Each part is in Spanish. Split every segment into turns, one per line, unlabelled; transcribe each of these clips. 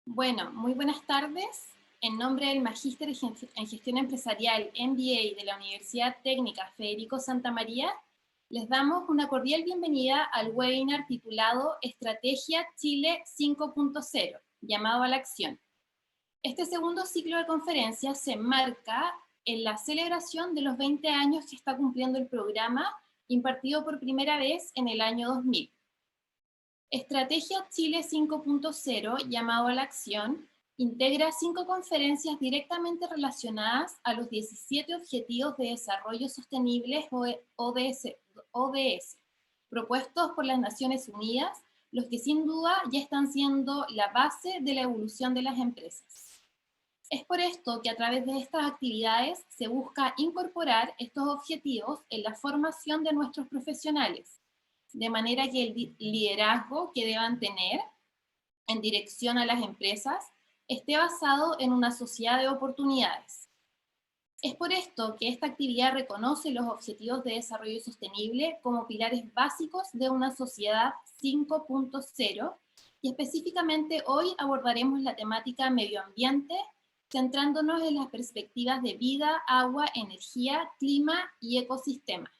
Bueno, muy buenas tardes. En nombre del Magíster en Gestión Empresarial MBA de la Universidad Técnica Federico Santa María, les damos una cordial bienvenida al webinar titulado Estrategia Chile 5.0, llamado a la acción. Este segundo ciclo de conferencias se enmarca en la celebración de los 20 años que está cumpliendo el programa, impartido por primera vez en el año 2000. Estrategia Chile 5.0, llamado a la acción, integra 5 conferencias directamente relacionadas a los 17 Objetivos de Desarrollo Sostenible ODS, propuestos por las Naciones Unidas, los que sin duda ya están siendo la base de la evolución de las empresas. Es por esto que a través de estas actividades se busca incorporar estos objetivos en la formación de nuestros profesionales, de manera que el liderazgo que deban tener en dirección a las empresas esté basado en una sociedad de oportunidades. Es por esto que esta actividad reconoce los Objetivos de Desarrollo Sostenible como pilares básicos de una sociedad 5.0 y específicamente hoy abordaremos la temática medio ambiente, centrándonos en las perspectivas de vida, agua, energía, clima y ecosistema.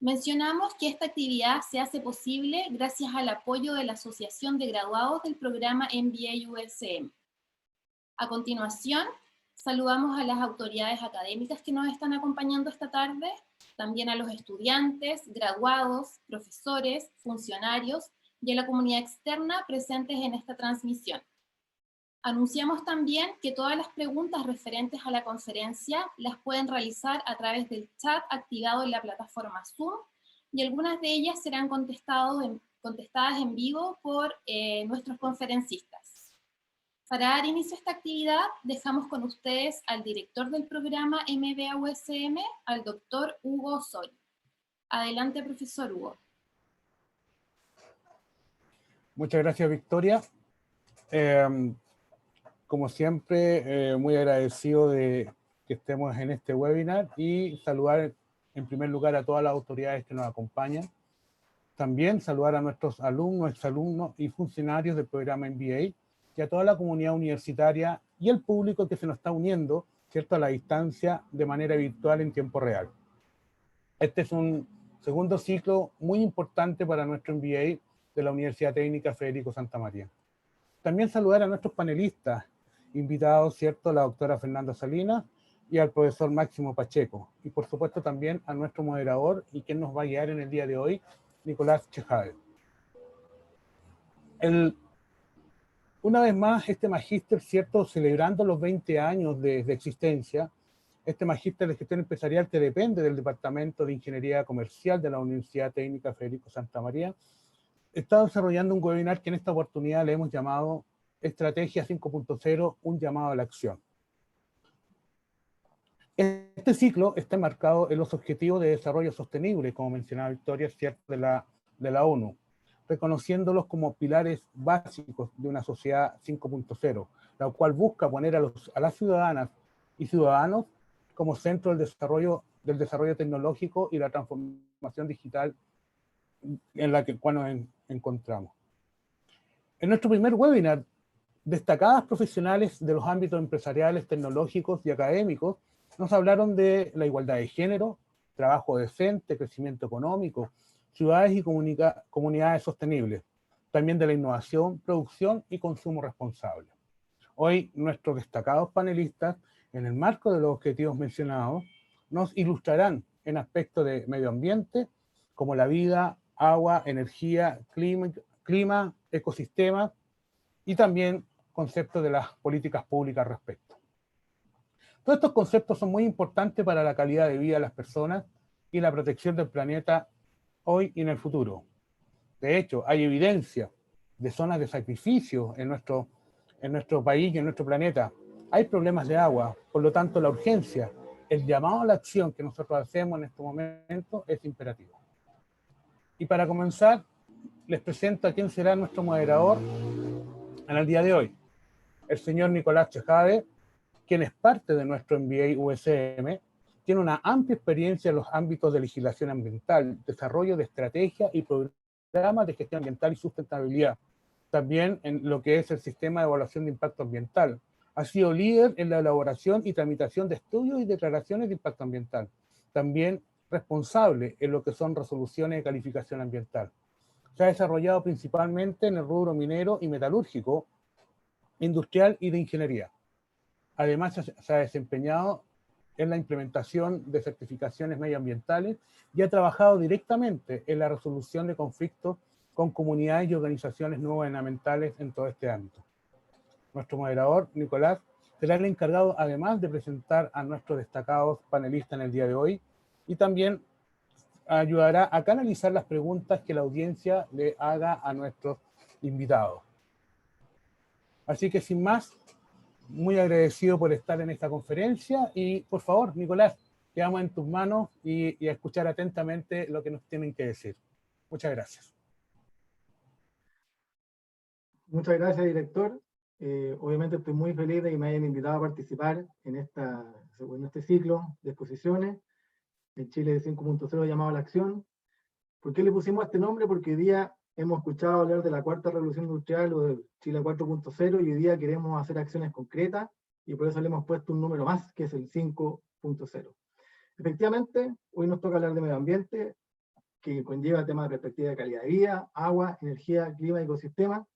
Mencionamos que esta actividad se hace posible gracias al apoyo de la Asociación de Graduados del programa MBA-USM. A continuación, saludamos a las autoridades académicas que nos están acompañando esta tarde, también a los estudiantes, graduados, profesores, funcionarios y a la comunidad externa presentes en esta transmisión. Anunciamos también que todas las preguntas referentes a la conferencia las pueden realizar a través del chat activado en la plataforma Zoom y algunas de ellas serán contestadas en vivo por nuestros conferencistas. Para dar inicio a esta actividad, dejamos con ustedes al director del programa MBA-USM, al doctor Hugo Osorio. Adelante, profesor Hugo.
Muchas gracias, Victoria. Como siempre, muy agradecido de que estemos en este webinar y saludar en primer lugar a todas las autoridades que nos acompañan. También saludar a nuestros alumnos, exalumnos y funcionarios del programa MBA y a toda la comunidad universitaria y el público que se nos está uniendo, ¿cierto?, a la distancia de manera virtual en tiempo real. Este es un segundo ciclo muy importante para nuestro MBA de la Universidad Técnica Federico Santa María. También saludar a nuestros panelistas, invitados, ¿cierto?, la doctora Fernanda Salinas y al profesor Máximo Pacheco. Y por supuesto también a nuestro moderador y quien nos va a guiar en el día de hoy, Nicolás Chejade. Una vez más, este magíster, ¿cierto?, celebrando los 20 años de existencia, este magíster de gestión empresarial que depende del Departamento de Ingeniería Comercial de la Universidad Técnica Federico Santa María, está desarrollando un webinar que en esta oportunidad le hemos llamado Estrategia 5.0, un llamado a la acción. Este ciclo está enmarcado en los Objetivos de Desarrollo Sostenible, como mencionaba Victoria, ¿cierto?, de la ONU, reconociéndolos como pilares básicos de una sociedad 5.0, la cual busca poner a las ciudadanas y ciudadanos como centro del desarrollo tecnológico y la transformación digital en la cual nos encontramos. En nuestro primer webinar, destacadas profesionales de los ámbitos empresariales, tecnológicos y académicos nos hablaron de la igualdad de género, trabajo decente, crecimiento económico, ciudades y comunidades sostenibles, también de la innovación, producción y consumo responsable. Hoy nuestros destacados panelistas, en el marco de los objetivos mencionados, nos ilustrarán en aspectos de medio ambiente, como la vida, agua, energía, clima, ecosistemas, y también conceptos de las políticas públicas al respecto. Todos estos conceptos son muy importantes para la calidad de vida de las personas y la protección del planeta hoy y en el futuro. De hecho, hay evidencia de zonas de sacrificio en nuestro país y en nuestro planeta. Hay problemas de agua, por lo tanto la urgencia, el llamado a la acción que nosotros hacemos en este momento es imperativo. Y para comenzar, les presento a quién será nuestro moderador en el día de hoy. El señor Nicolás Chejade, quien es parte de nuestro MBA-USM, tiene una amplia experiencia en los ámbitos de legislación ambiental, desarrollo de estrategias y programas de gestión ambiental y sustentabilidad, también en lo que es el sistema de evaluación de impacto ambiental. Ha sido líder en la elaboración y tramitación de estudios y declaraciones de impacto ambiental. También responsable en lo que son resoluciones de calificación ambiental. Se ha desarrollado principalmente en el rubro minero y metalúrgico, industrial y de ingeniería. Además, se ha desempeñado en la implementación de certificaciones medioambientales y ha trabajado directamente en la resolución de conflictos con comunidades y organizaciones no gubernamentales en todo este ámbito. Nuestro moderador, Nicolás, será el encargado, además de presentar a nuestros destacados panelistas en el día de hoy, y también ayudará a canalizar las preguntas que la audiencia le haga a nuestros invitados. Así que sin más, muy agradecido por estar en esta conferencia y por favor, Nicolás, quedamos en tus manos y a escuchar atentamente lo que nos tienen que decir. Muchas gracias.
Muchas gracias, director. Obviamente estoy muy feliz de que me hayan invitado a participar en este ciclo de exposiciones, el Chile 5.0 llamado a la acción. ¿Por qué le pusimos este nombre? Porque hoy día hemos escuchado hablar de la cuarta revolución industrial o del Chile 4.0 y hoy día queremos hacer acciones concretas y por eso le hemos puesto un número más, que es el 5.0. Efectivamente, hoy nos toca hablar de medio ambiente, que conlleva temas de perspectiva de calidad de vida, agua, energía, clima y ecosistema.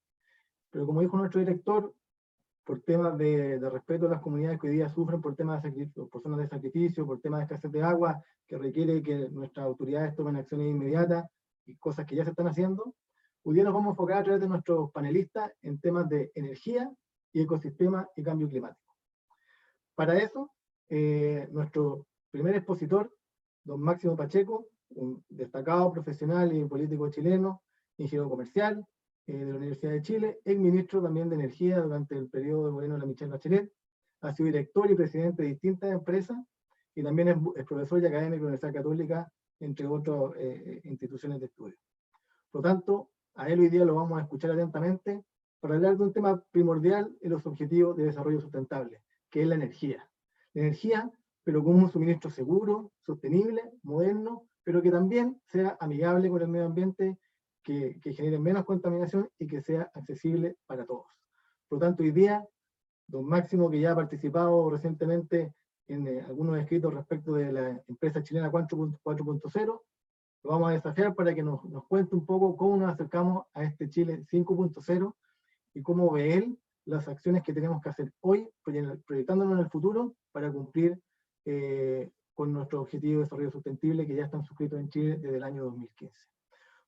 Pero como dijo nuestro director, por temas de respeto a las comunidades que hoy día sufren por temas de por zonas de sacrificio, por temas de escasez de agua, que requiere que nuestras autoridades tomen acciones inmediatas y cosas que ya se están haciendo, hoy día nos vamos a enfocar a través de nuestros panelistas en temas de energía y ecosistema y cambio climático. Para eso, nuestro primer expositor, don Máximo Pacheco, un destacado profesional y político chileno, ingeniero comercial, de la Universidad de Chile, ex ministro también de Energía durante el periodo de gobierno de la Michelle Bachelet, ha sido director y presidente de distintas empresas, y también es profesor y académico de la Universidad Católica, entre otras instituciones de estudio. Por lo tanto, a él hoy día lo vamos a escuchar atentamente para hablar de un tema primordial en los objetivos de desarrollo sustentable, que es la energía. La energía, pero como un suministro seguro, sostenible, moderno, pero que también sea amigable con el medio ambiente, que genere menos contaminación y que sea accesible para todos. Por lo tanto, hoy día, don Máximo, que ya ha participado recientemente en algunos escritos respecto de la empresa chilena 4.0, lo vamos a desafiar para que nos cuente un poco cómo nos acercamos a este Chile 5.0 y cómo ve él las acciones que tenemos que hacer hoy, proyectándonos en el futuro para cumplir con nuestro objetivo de desarrollo sostenible que ya están suscritos en Chile desde el año 2015.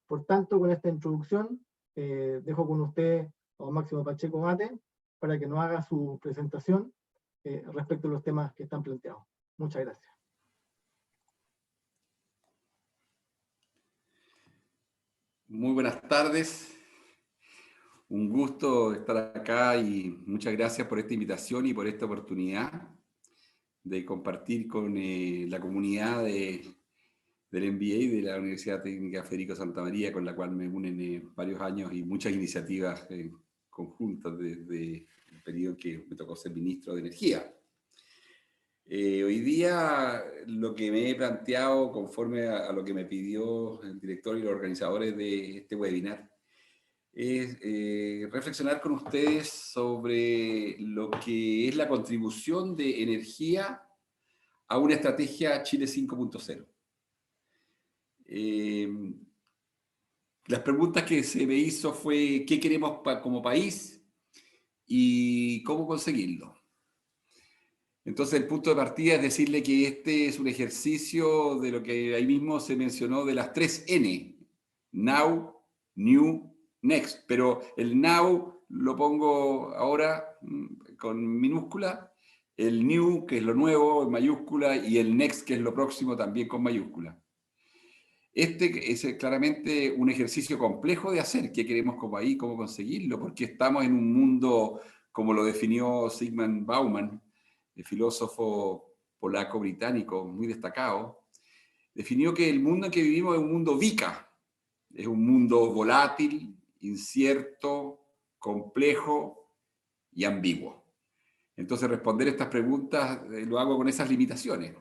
Por tanto, con esta introducción, dejo con usted a don Máximo Pacheco Mate para que nos haga su presentación respecto a los temas que están planteados. Muchas gracias.
Muy buenas tardes. Un gusto estar acá y muchas gracias por esta invitación y por esta oportunidad de compartir con la comunidad del MBA de la Universidad Técnica Federico Santa María, con la cual me unen varios años y muchas iniciativas conjuntas desde el periodo que me tocó ser ministro de Energía. Hoy día lo que me he planteado conforme a lo que me pidió el director y los organizadores de este webinar es reflexionar con ustedes sobre lo que es la contribución de energía a una estrategia Chile 5.0. Las preguntas que se me hizo fue ¿qué queremos como país y cómo conseguirlo? Entonces el punto de partida es decirle que este es un ejercicio de lo que ahí mismo se mencionó de las 3 N, Now, New, Next, pero el Now lo pongo ahora con minúscula, el New, que es lo nuevo, en mayúscula, y el Next, que es lo próximo, también con mayúscula. Este es claramente un ejercicio complejo de hacer, qué queremos como país, cómo conseguirlo, porque estamos en un mundo, como lo definió Zygmunt Bauman, el filósofo polaco-británico muy destacado, definió que el mundo en que vivimos es un mundo VICA, es un mundo volátil, incierto, complejo y ambiguo. Entonces responder estas preguntas lo hago con esas limitaciones,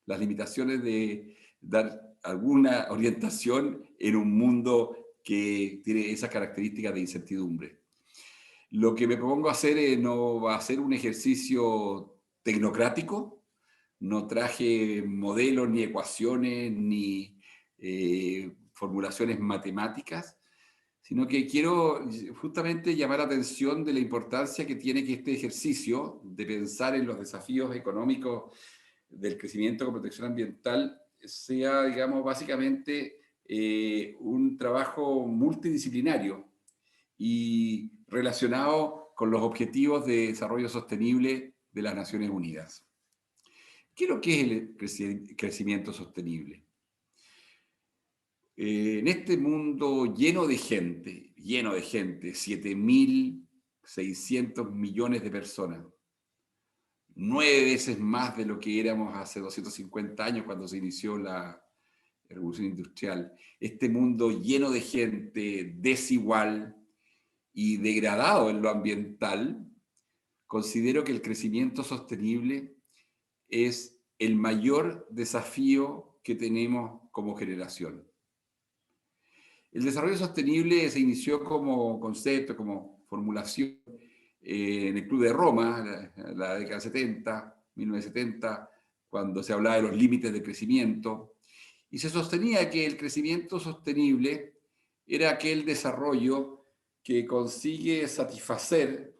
las limitaciones de dar alguna orientación en un mundo que tiene esas características de incertidumbre. Lo que me propongo hacer no va a ser un ejercicio tecnocrático. No traje modelos, ni ecuaciones, ni formulaciones matemáticas, sino que quiero justamente llamar la atención de la importancia que tiene que este ejercicio de pensar en los desafíos económicos del crecimiento con protección ambiental sea, digamos, básicamente un trabajo multidisciplinario y relacionado con los objetivos de desarrollo sostenible de las Naciones Unidas. ¿Qué es lo que es el crecimiento sostenible? En este mundo lleno de gente, 7.600 millones de personas, 9 veces más de lo que éramos hace 250 años cuando se inició la revolución industrial. Este mundo lleno de gente, desigual y degradado en lo ambiental, considero que el crecimiento sostenible es el mayor desafío que tenemos como generación. El desarrollo sostenible se inició como concepto, como formulación en el Club de Roma, la década 70, 1970, cuando se hablaba de los límites de crecimiento, y se sostenía que el crecimiento sostenible era aquel desarrollo que consigue satisfacer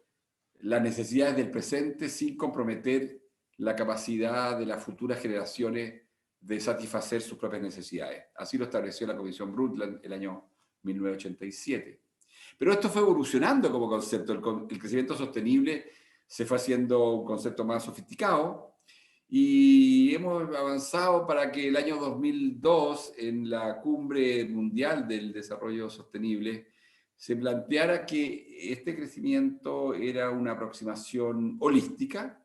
las necesidades del presente sin comprometer la capacidad de las futuras generaciones de satisfacer sus propias necesidades. Así lo estableció la Comisión Brundtland el año 1987. Pero esto fue evolucionando como concepto. El crecimiento sostenible se fue haciendo un concepto más sofisticado y hemos avanzado para que el año 2002, en la Cumbre Mundial del Desarrollo Sostenible, se planteara que este crecimiento era una aproximación holística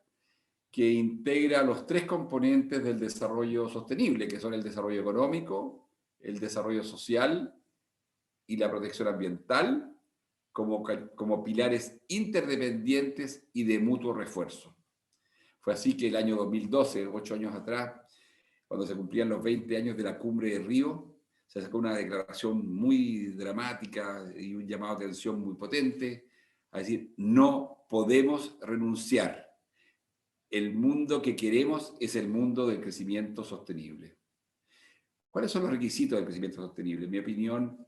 que integra los 3 componentes del desarrollo sostenible, que son el desarrollo económico, el desarrollo social y la protección ambiental, como pilares interdependientes y de mutuo refuerzo. Fue así que el año 2012, 8 años atrás, cuando se cumplían los 20 años de la Cumbre de Río, se sacó una declaración muy dramática y un llamado de atención muy potente, a decir, no podemos renunciar. El mundo que queremos es el mundo del crecimiento sostenible. ¿Cuáles son los requisitos del crecimiento sostenible? En mi opinión,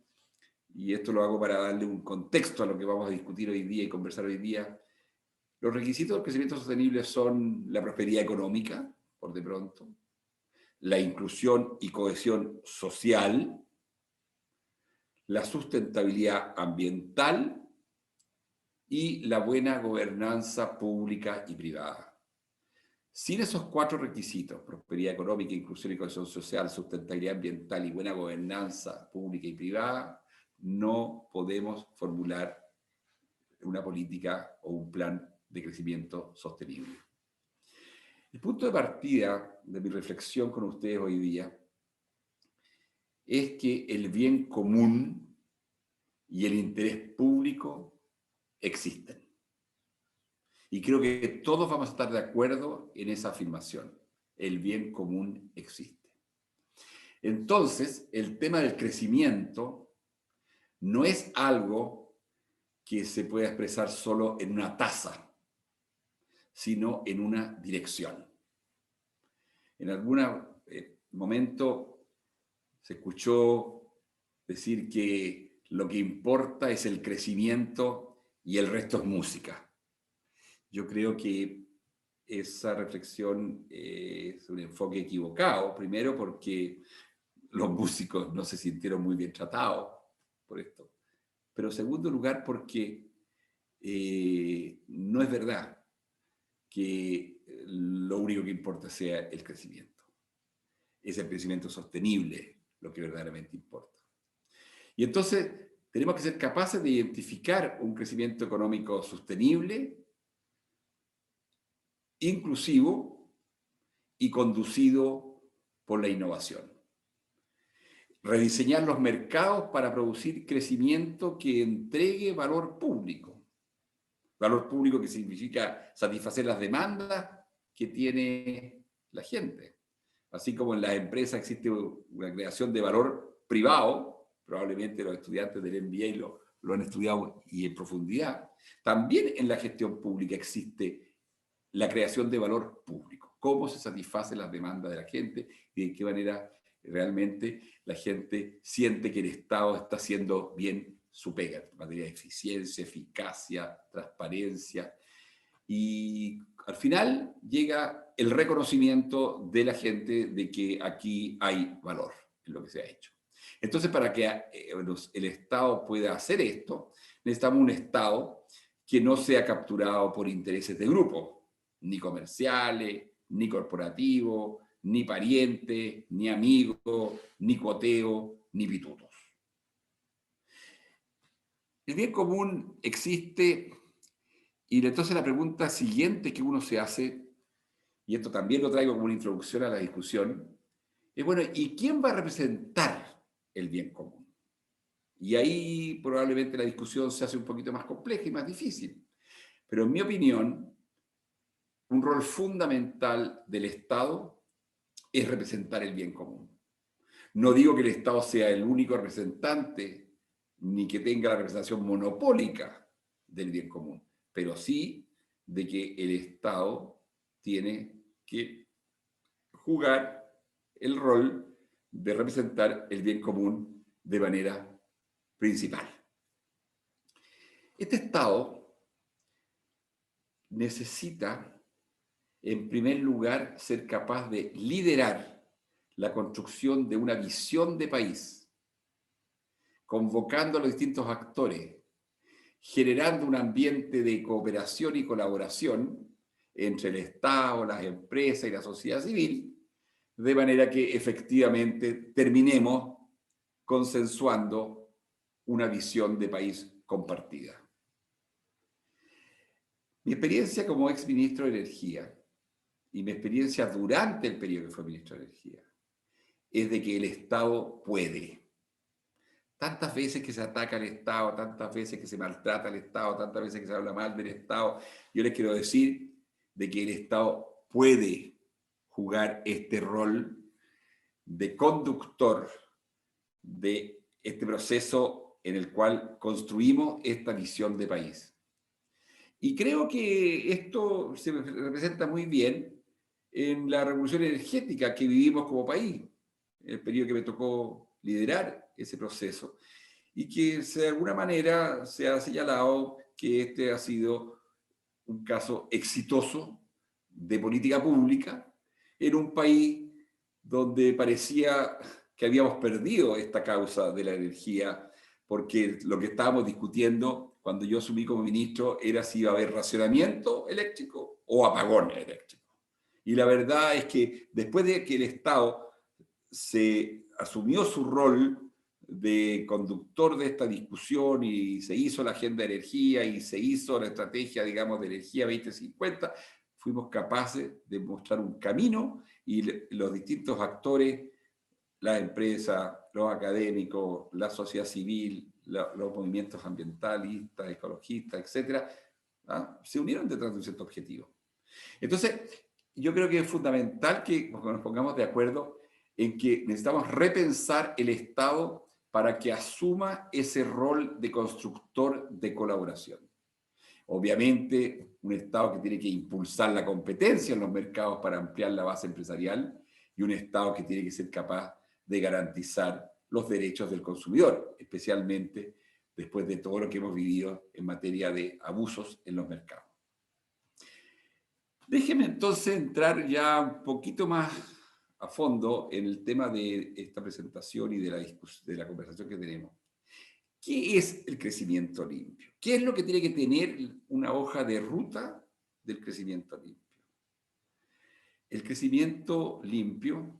y esto lo hago para darle un contexto a lo que vamos a discutir hoy día y conversar hoy día, los requisitos del crecimiento sostenible son la prosperidad económica, por de pronto, la inclusión y cohesión social, la sustentabilidad ambiental y la buena gobernanza pública y privada. Sin esos 4 requisitos, prosperidad económica, inclusión y cohesión social, sustentabilidad ambiental y buena gobernanza pública y privada, no podemos formular una política o un plan de crecimiento sostenible. El punto de partida de mi reflexión con ustedes hoy día es que el bien común y el interés público existen. Y creo que todos vamos a estar de acuerdo en esa afirmación. El bien común existe. Entonces, el tema del crecimiento no es algo que se pueda expresar solo en una tasa, sino en una dirección. En algún momento se escuchó decir que lo que importa es el crecimiento y el resto es música. Yo creo que esa reflexión es un enfoque equivocado, primero porque los músicos no se sintieron muy bien tratados por esto, pero en segundo lugar porque no es verdad que lo único que importa sea el crecimiento. Es el crecimiento sostenible lo que verdaderamente importa. Y entonces tenemos que ser capaces de identificar un crecimiento económico sostenible, inclusivo y conducido por la innovación. Rediseñar los mercados para producir crecimiento que entregue valor público. Valor público que significa satisfacer las demandas que tiene la gente. Así como en las empresas existe una creación de valor privado, probablemente los estudiantes del MBA lo han estudiado y en profundidad, también en la gestión pública existe la creación de valor público. Cómo se satisfacen las demandas de la gente y de qué manera realmente la gente siente que el Estado está haciendo bien su pega, en materia de eficiencia, eficacia, transparencia. Y al final llega el reconocimiento de la gente de que aquí hay valor en lo que se ha hecho. Entonces, para que el Estado pueda hacer esto, necesitamos un Estado que no sea capturado por intereses de grupo, ni comerciales, ni corporativos, ni parientes, ni amigos, ni cuoteo, ni pitutos. El bien común existe, y entonces la pregunta siguiente que uno se hace, y esto también lo traigo como una introducción a la discusión, es bueno, ¿y quién va a representar el bien común? Y ahí probablemente la discusión se hace un poquito más compleja y más difícil. Pero en mi opinión, un rol fundamental del Estado es representar el bien común. No digo que el Estado sea el único representante, ni que tenga la representación monopólica del bien común, pero sí de que el Estado tiene que jugar el rol de representar el bien común de manera principal. Este Estado necesita, en primer lugar, ser capaz de liderar la construcción de una visión de país, convocando a los distintos actores, generando un ambiente de cooperación y colaboración entre el Estado, las empresas y la sociedad civil, de manera que efectivamente terminemos consensuando una visión de país compartida. Mi experiencia como exministro de Energía y mi experiencia durante el periodo que fue ministro de Energía es de que el Estado puede. Tantas veces que se ataca al Estado, tantas veces que se maltrata al Estado, tantas veces que se habla mal del Estado, yo les quiero decir de que el Estado puede jugar este rol de conductor de este proceso en el cual construimos esta visión de país. Y creo que esto se representa muy bien en la revolución energética que vivimos como país, en el periodo que me tocó liderar ese proceso, y que de alguna manera se ha señalado que este ha sido un caso exitoso de política pública en un país donde parecía que habíamos perdido esta causa de la energía, porque lo que estábamos discutiendo cuando yo asumí como ministro era si iba a haber racionamiento eléctrico o apagón eléctrico. Y la verdad es que después de que el Estado se asumió su rol de conductor de esta discusión y se hizo la agenda de energía y se hizo la estrategia, digamos, de energía 2050, fuimos capaces de mostrar un camino y los distintos actores, las empresas, los académicos, la sociedad civil, los movimientos ambientalistas, ecologistas, etcétera, se unieron detrás de un cierto objetivo. Entonces, yo creo que es fundamental que nos pongamos de acuerdo en que necesitamos repensar el Estado para que asuma ese rol de constructor de colaboración. Obviamente, un Estado que tiene que impulsar la competencia en los mercados para ampliar la base empresarial y un Estado que tiene que ser capaz de garantizar los derechos del consumidor, especialmente después de todo lo que hemos vivido en materia de abusos en los mercados. Déjeme entonces entrar ya un poquito más a fondo en el tema de esta presentación y de la conversación que tenemos. ¿Qué es el crecimiento limpio? ¿Qué es lo que tiene que tener una hoja de ruta del crecimiento limpio? El crecimiento limpio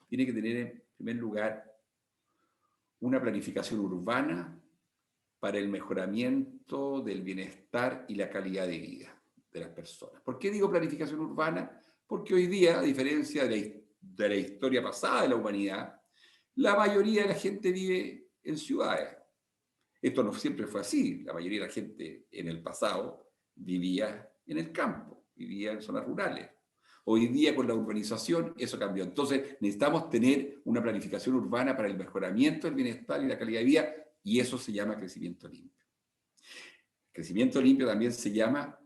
tiene que tener, en primer lugar, una planificación urbana para el mejoramiento del bienestar y la calidad de vida de las personas. ¿Por qué digo planificación urbana? Porque hoy día, a diferencia de la historia pasada de la humanidad, la mayoría de la gente vive en ciudades. Esto no siempre fue así. La mayoría de la gente en el pasado vivía en el campo, vivía en zonas rurales. Hoy día, con la urbanización, eso cambió. Entonces, necesitamos tener una planificación urbana para el mejoramiento del bienestar y la calidad de vida Y eso se llama crecimiento limpio. Crecimiento limpio también se llama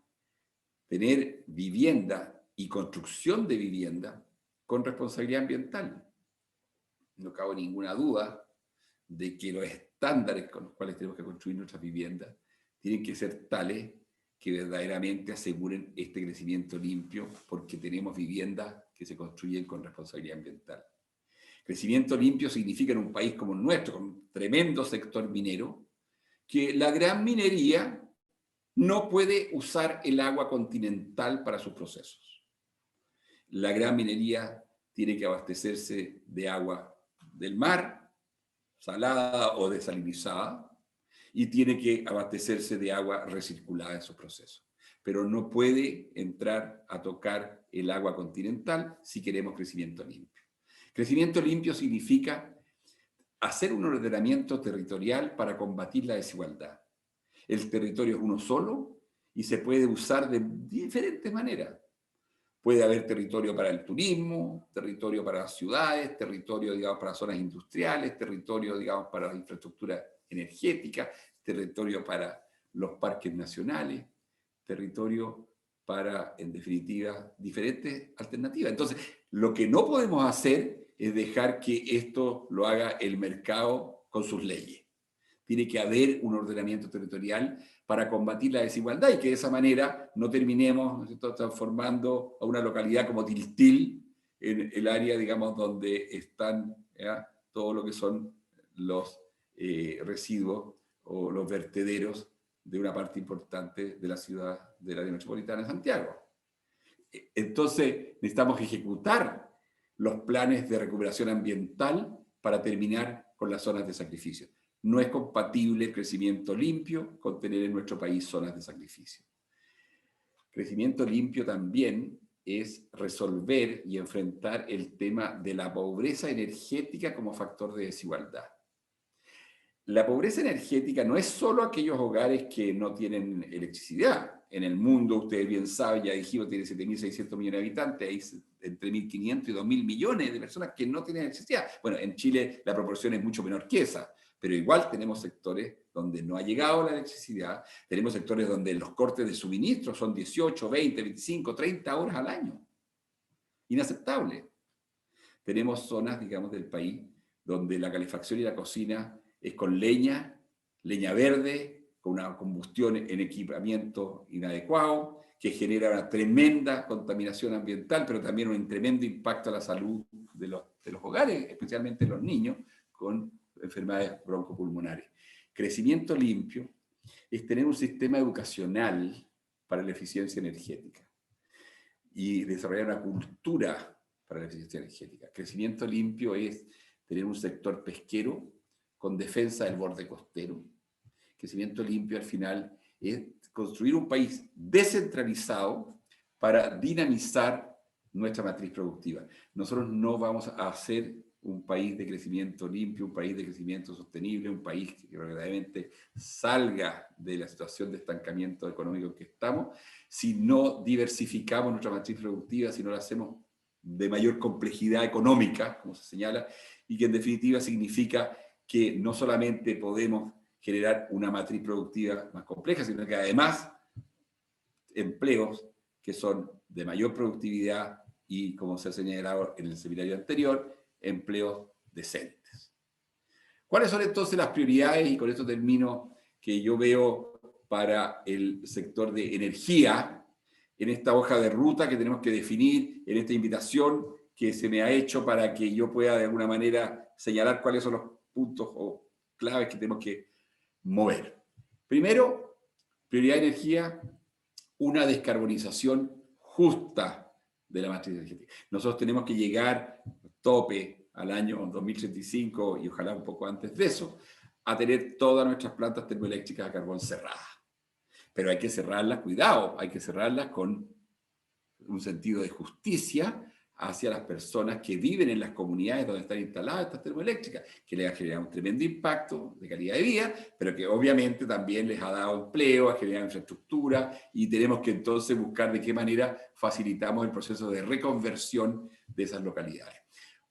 tener vivienda y construcción de vivienda con responsabilidad ambiental. No cabe ninguna duda de que los estándares con los cuales tenemos que construir nuestras viviendas tienen que ser tales que verdaderamente aseguren este crecimiento limpio, porque tenemos viviendas que se construyen con responsabilidad ambiental. Crecimiento limpio significa en un país como el nuestro, con un tremendo sector minero, que la gran minería no puede usar el agua continental para sus procesos. La gran minería tiene que abastecerse de agua del mar, salada o desalinizada, y tiene que abastecerse de agua recirculada en sus procesos. Pero no puede entrar a tocar el agua continental si queremos crecimiento limpio. Crecimiento limpio significa hacer un ordenamiento territorial para combatir la desigualdad. El territorio es uno solo y se puede usar de diferentes maneras. Puede haber territorio para el turismo, territorio para las ciudades, territorio, digamos, para zonas industriales, territorio, digamos, para la infraestructura energética, territorio para los parques nacionales, territorio para, en definitiva, diferentes alternativas. Entonces, lo que no podemos hacer es dejar que esto lo haga el mercado con sus leyes. Tiene que haber un ordenamiento territorial para combatir la desigualdad y que de esa manera no terminemos, ¿no es cierto?, transformando a una localidad como Tiltil en el área, digamos, donde están, ¿ya?, todo lo que son los residuos o los vertederos de una parte importante de la ciudad, del área metropolitana de Santiago. Entonces necesitamos ejecutar los planes de recuperación ambiental para terminar con las zonas de sacrificio. No es compatible el crecimiento limpio con tener en nuestro país zonas de sacrificio. Crecimiento limpio también es resolver y enfrentar el tema de la pobreza energética como factor de desigualdad. La pobreza energética no es solo aquellos hogares que no tienen electricidad. En el mundo, ustedes bien saben, ya dijimos, tiene 7.600 millones de habitantes, hay entre 1.500 y 2.000 millones de personas que no tienen electricidad. Bueno, en Chile la proporción es mucho menor que esa, pero igual tenemos sectores donde no ha llegado la electricidad, tenemos sectores donde los cortes de suministro son 18, 20, 25, 30 horas al año. Inaceptable. Tenemos zonas, digamos, del país donde la calefacción y la cocina es con leña verde, con una combustión en equipamiento inadecuado, que genera una tremenda contaminación ambiental, pero también un tremendo impacto a la salud de los hogares, especialmente los niños, con enfermedades broncopulmonares. Crecimiento limpio es tener un sistema educacional para la eficiencia energética y desarrollar una cultura para la eficiencia energética. Crecimiento limpio es tener un sector pesquero con defensa del borde costero. Crecimiento limpio al final es construir un país descentralizado para dinamizar nuestra matriz productiva. Nosotros no vamos a hacer un país de crecimiento limpio, un país de crecimiento sostenible, un país que verdaderamente salga de la situación de estancamiento económico en que estamos, si no diversificamos nuestra matriz productiva, si no la hacemos de mayor complejidad económica, como se señala, y que en definitiva significa que no solamente podemos generar una matriz productiva más compleja, sino que además empleos que son de mayor productividad y, como se ha señalado en el seminario anterior, empleos decentes. ¿Cuáles son entonces las prioridades? Y con esto termino, que yo veo para el sector de energía en esta hoja de ruta que tenemos que definir, en esta invitación que se me ha hecho para que yo pueda de alguna manera señalar cuáles son los puntos o claves que tenemos que mover. Primero, prioridad de energía, una descarbonización justa de la matriz energética. Nosotros tenemos que llegar tope al año 2035 y ojalá un poco antes de eso, a tener todas nuestras plantas termoeléctricas a carbón cerradas. Pero hay que cerrarlas, cuidado, hay que cerrarlas con un sentido de justicia hacia las personas que viven en las comunidades donde están instaladas estas termoeléctricas, que les ha generado un tremendo impacto de calidad de vida, pero que obviamente también les ha dado empleo, ha generado infraestructura, y tenemos que entonces buscar de qué manera facilitamos el proceso de reconversión de esas localidades.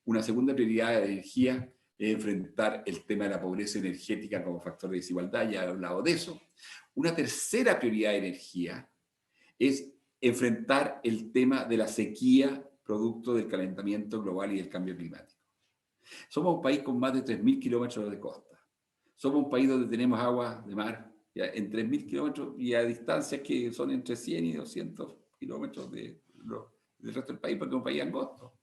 Una segunda prioridad de energía, enfrentar el tema de la pobreza energética como factor de desigualdad, ya he hablado de eso. Una tercera prioridad de energía es enfrentar el tema de la sequía producto del calentamiento global y del cambio climático. Somos un país con más de 3.000 kilómetros de costa. Somos un país donde tenemos agua de mar ya en 3.000 kilómetros y a distancias que son entre 100 y 200 kilómetros del resto del país, porque es un país angosto.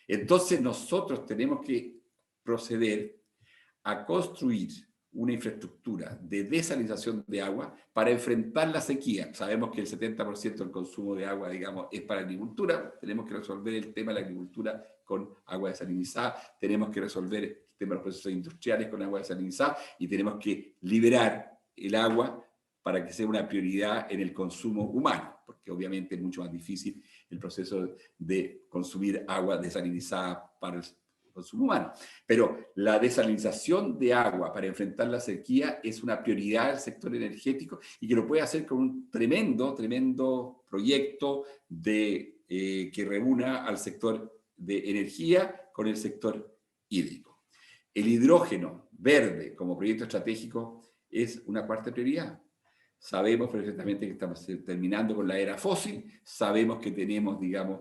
Entonces nosotros tenemos que proceder a construir una infraestructura de desalinización de agua para enfrentar la sequía. Sabemos que el 70% del consumo de agua, digamos, es para agricultura. Tenemos que resolver el tema de la agricultura con agua desalinizada. Tenemos que resolver el tema de los procesos industriales con agua desalinizada y tenemos que liberar el agua para que sea una prioridad en el consumo humano, porque obviamente es mucho más difícil el proceso de consumir agua desalinizada para el consumo humano. Pero la desalinización de agua para enfrentar la sequía es una prioridad del sector energético y que lo puede hacer con un tremendo proyecto que reúna al sector de energía con el sector hídrico. El hidrógeno verde como proyecto estratégico es una cuarta prioridad. Sabemos perfectamente que estamos terminando con la era fósil, sabemos que tenemos, digamos,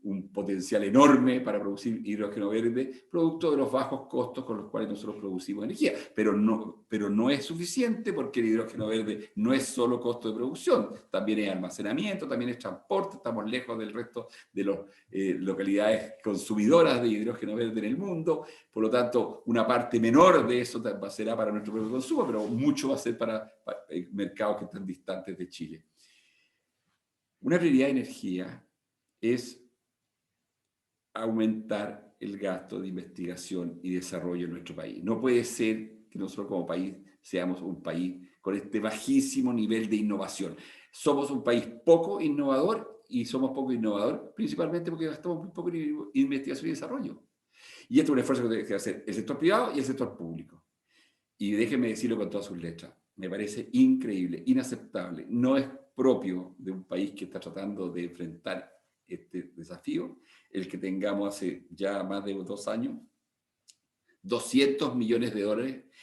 un potencial enorme para producir hidrógeno verde, producto de los bajos costos con los cuales nosotros producimos energía. Pero no es suficiente porque el hidrógeno verde no es solo costo de producción, también es almacenamiento, también es transporte, estamos lejos del resto de las localidades consumidoras de hidrógeno verde en el mundo, por lo tanto, una parte menor de eso será para nuestro propio consumo, pero mucho va a ser para mercados que están distantes de Chile. Una prioridad de energía es aumentar el gasto de investigación y desarrollo en nuestro país. No puede ser que nosotros como país seamos un país con este bajísimo nivel de innovación. Somos un país poco innovador y somos poco innovador principalmente porque gastamos muy poco en investigación y desarrollo. Y esto es un esfuerzo que tiene que hacer el sector privado y el sector público. Y déjenme decirlo con todas sus letras. Me parece increíble, inaceptable. No es propio de un país que está tratando de enfrentar este desafío el que tengamos hace ya más de 2 años $200 millones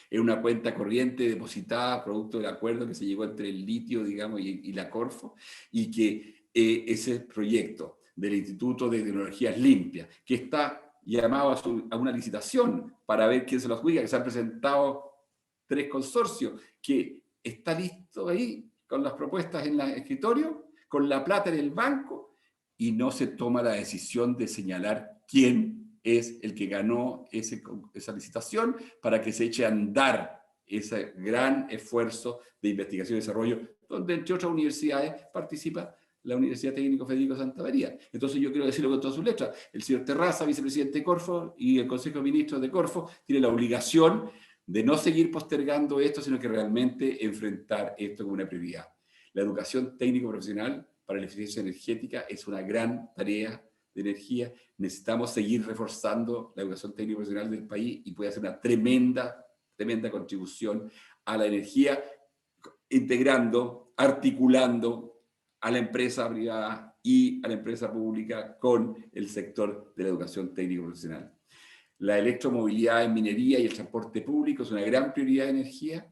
en una cuenta corriente depositada producto del acuerdo que se llegó entre el litio, digamos, y la Corfo, y que ese proyecto del Instituto de Tecnologías Limpias, que está llamado a una licitación para ver quién se lo adjudica, que se han presentado 3 consorcios, que está listo ahí con las propuestas en el escritorio, con la plata en el banco, y no se toma la decisión de señalar quién es el que ganó esa licitación para que se eche a andar ese gran esfuerzo de investigación y desarrollo, donde entre otras universidades participa la Universidad Técnico Federico Santa María. Entonces yo quiero decirlo con todas sus letras, el señor Terraza, vicepresidente de Corfo, y el Consejo de Ministros de Corfo tiene la obligación de no seguir postergando esto, sino que realmente enfrentar esto como una prioridad. La educación técnico-profesional para la eficiencia energética es una gran tarea de energía. Necesitamos seguir reforzando la educación técnico-profesional del país y puede hacer una tremenda contribución a la energía, integrando, articulando a la empresa privada y a la empresa pública con el sector de la educación técnico-profesional. La electromovilidad en minería y el transporte público es una gran prioridad de energía.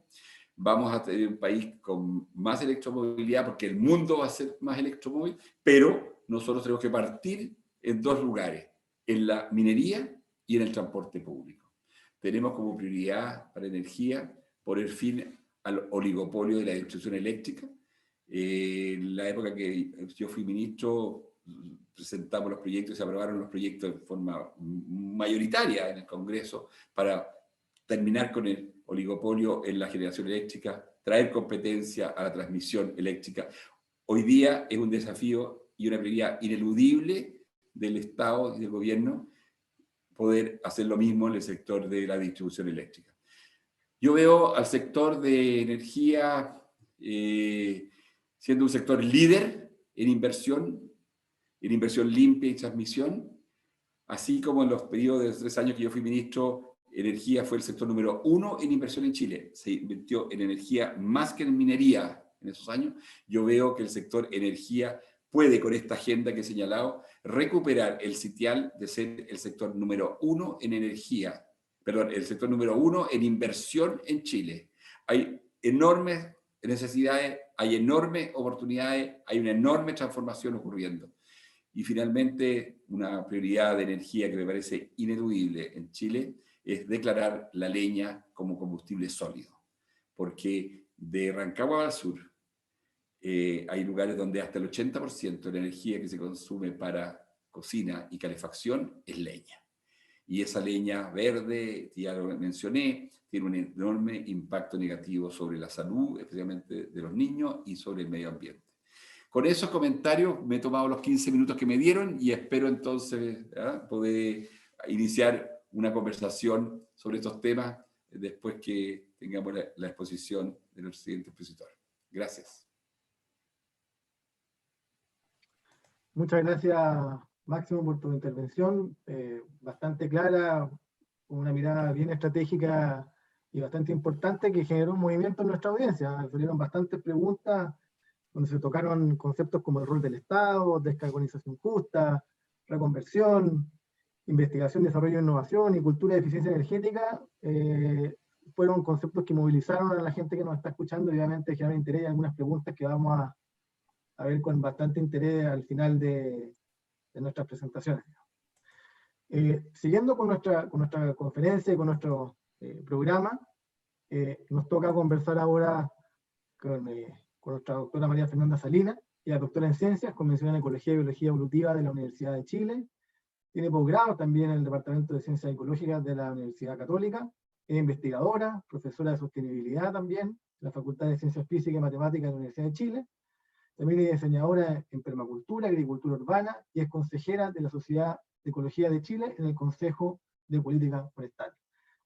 Vamos a tener un país con más electromovilidad porque el mundo va a ser más electromóvil, pero nosotros tenemos que partir en 2 lugares, en la minería y en el transporte público. Tenemos como prioridad para energía poner fin al oligopolio de la distribución eléctrica. En la época que yo fui ministro, presentamos los proyectos y se aprobaron los proyectos de forma mayoritaria en el Congreso para terminar con el oligopolio en la generación eléctrica, traer competencia a la transmisión eléctrica. Hoy día es un desafío y una prioridad ineludible del Estado y del gobierno poder hacer lo mismo en el sector de la distribución eléctrica. Yo veo al sector de energía siendo un sector líder en inversión limpia y transmisión, así como en los periodos de 3 años que yo fui ministro, energía fue el sector número 1 en inversión en Chile. Se invirtió en energía más que en minería en esos años. Yo veo que el sector energía puede, con esta agenda que he señalado, recuperar el sitial de ser el sector número 1 en energía perdón, el sector número 1 en inversión en Chile. Hay enormes necesidades, hay enormes oportunidades, hay una enorme transformación ocurriendo. Y finalmente, una prioridad de energía que me parece ineludible en Chile es declarar la leña como combustible sólido. Porque de Rancagua al sur hay lugares donde hasta el 80% de la energía que se consume para cocina y calefacción es leña. Y esa leña verde, ya lo mencioné, tiene un enorme impacto negativo sobre la salud, especialmente de los niños, y sobre el medio ambiente. Con esos comentarios me he tomado los 15 minutos que me dieron y espero entonces poder iniciar una conversación sobre estos temas después que tengamos la exposición de nuestro siguiente expositor. Gracias.
Muchas gracias, Máximo, por tu intervención, bastante clara, con una mirada bien estratégica y bastante importante que generó un movimiento en nuestra audiencia. Salieron bastantes preguntas donde se tocaron conceptos como el rol del Estado, descarbonización justa, reconversión, investigación, desarrollo e innovación y cultura de eficiencia energética. Fueron conceptos que movilizaron a la gente que nos está escuchando y obviamente generaron interés y algunas preguntas que vamos a ver con bastante interés al final de nuestras presentaciones. Siguiendo con nuestra conferencia y con nuestro programa, nos toca conversar ahora con nuestra doctora María Fernanda Salinas, ella es doctora en Ciencias, convencional en Ecología y Biología Evolutiva de la Universidad de Chile, tiene posgrado también en el Departamento de Ciencias Ecológicas de la Universidad Católica, es investigadora, profesora de sostenibilidad también, en la Facultad de Ciencias Físicas y Matemáticas de la Universidad de Chile, también es diseñadora en permacultura, agricultura urbana, y es consejera de la Sociedad de Ecología de Chile en el Consejo de Política Forestal.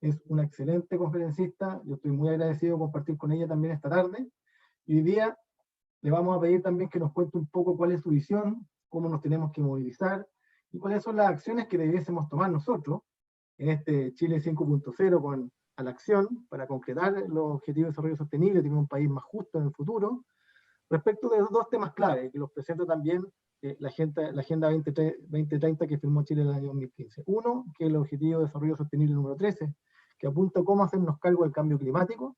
Es una excelente conferencista, yo estoy muy agradecido de compartir con ella también esta tarde, y hoy día le vamos a pedir también que nos cuente un poco cuál es su visión, cómo nos tenemos que movilizar, y cuáles son las acciones que debiésemos tomar nosotros en este Chile 5.0 a la acción para concretar los objetivos de desarrollo sostenible, tener un país más justo en el futuro, respecto de dos temas clave, que los presenta también la Agenda 2030 que firmó Chile en el año 2015. Uno, que es el Objetivo de Desarrollo Sostenible número 13, que apunta a cómo hacernos cargo del cambio climático,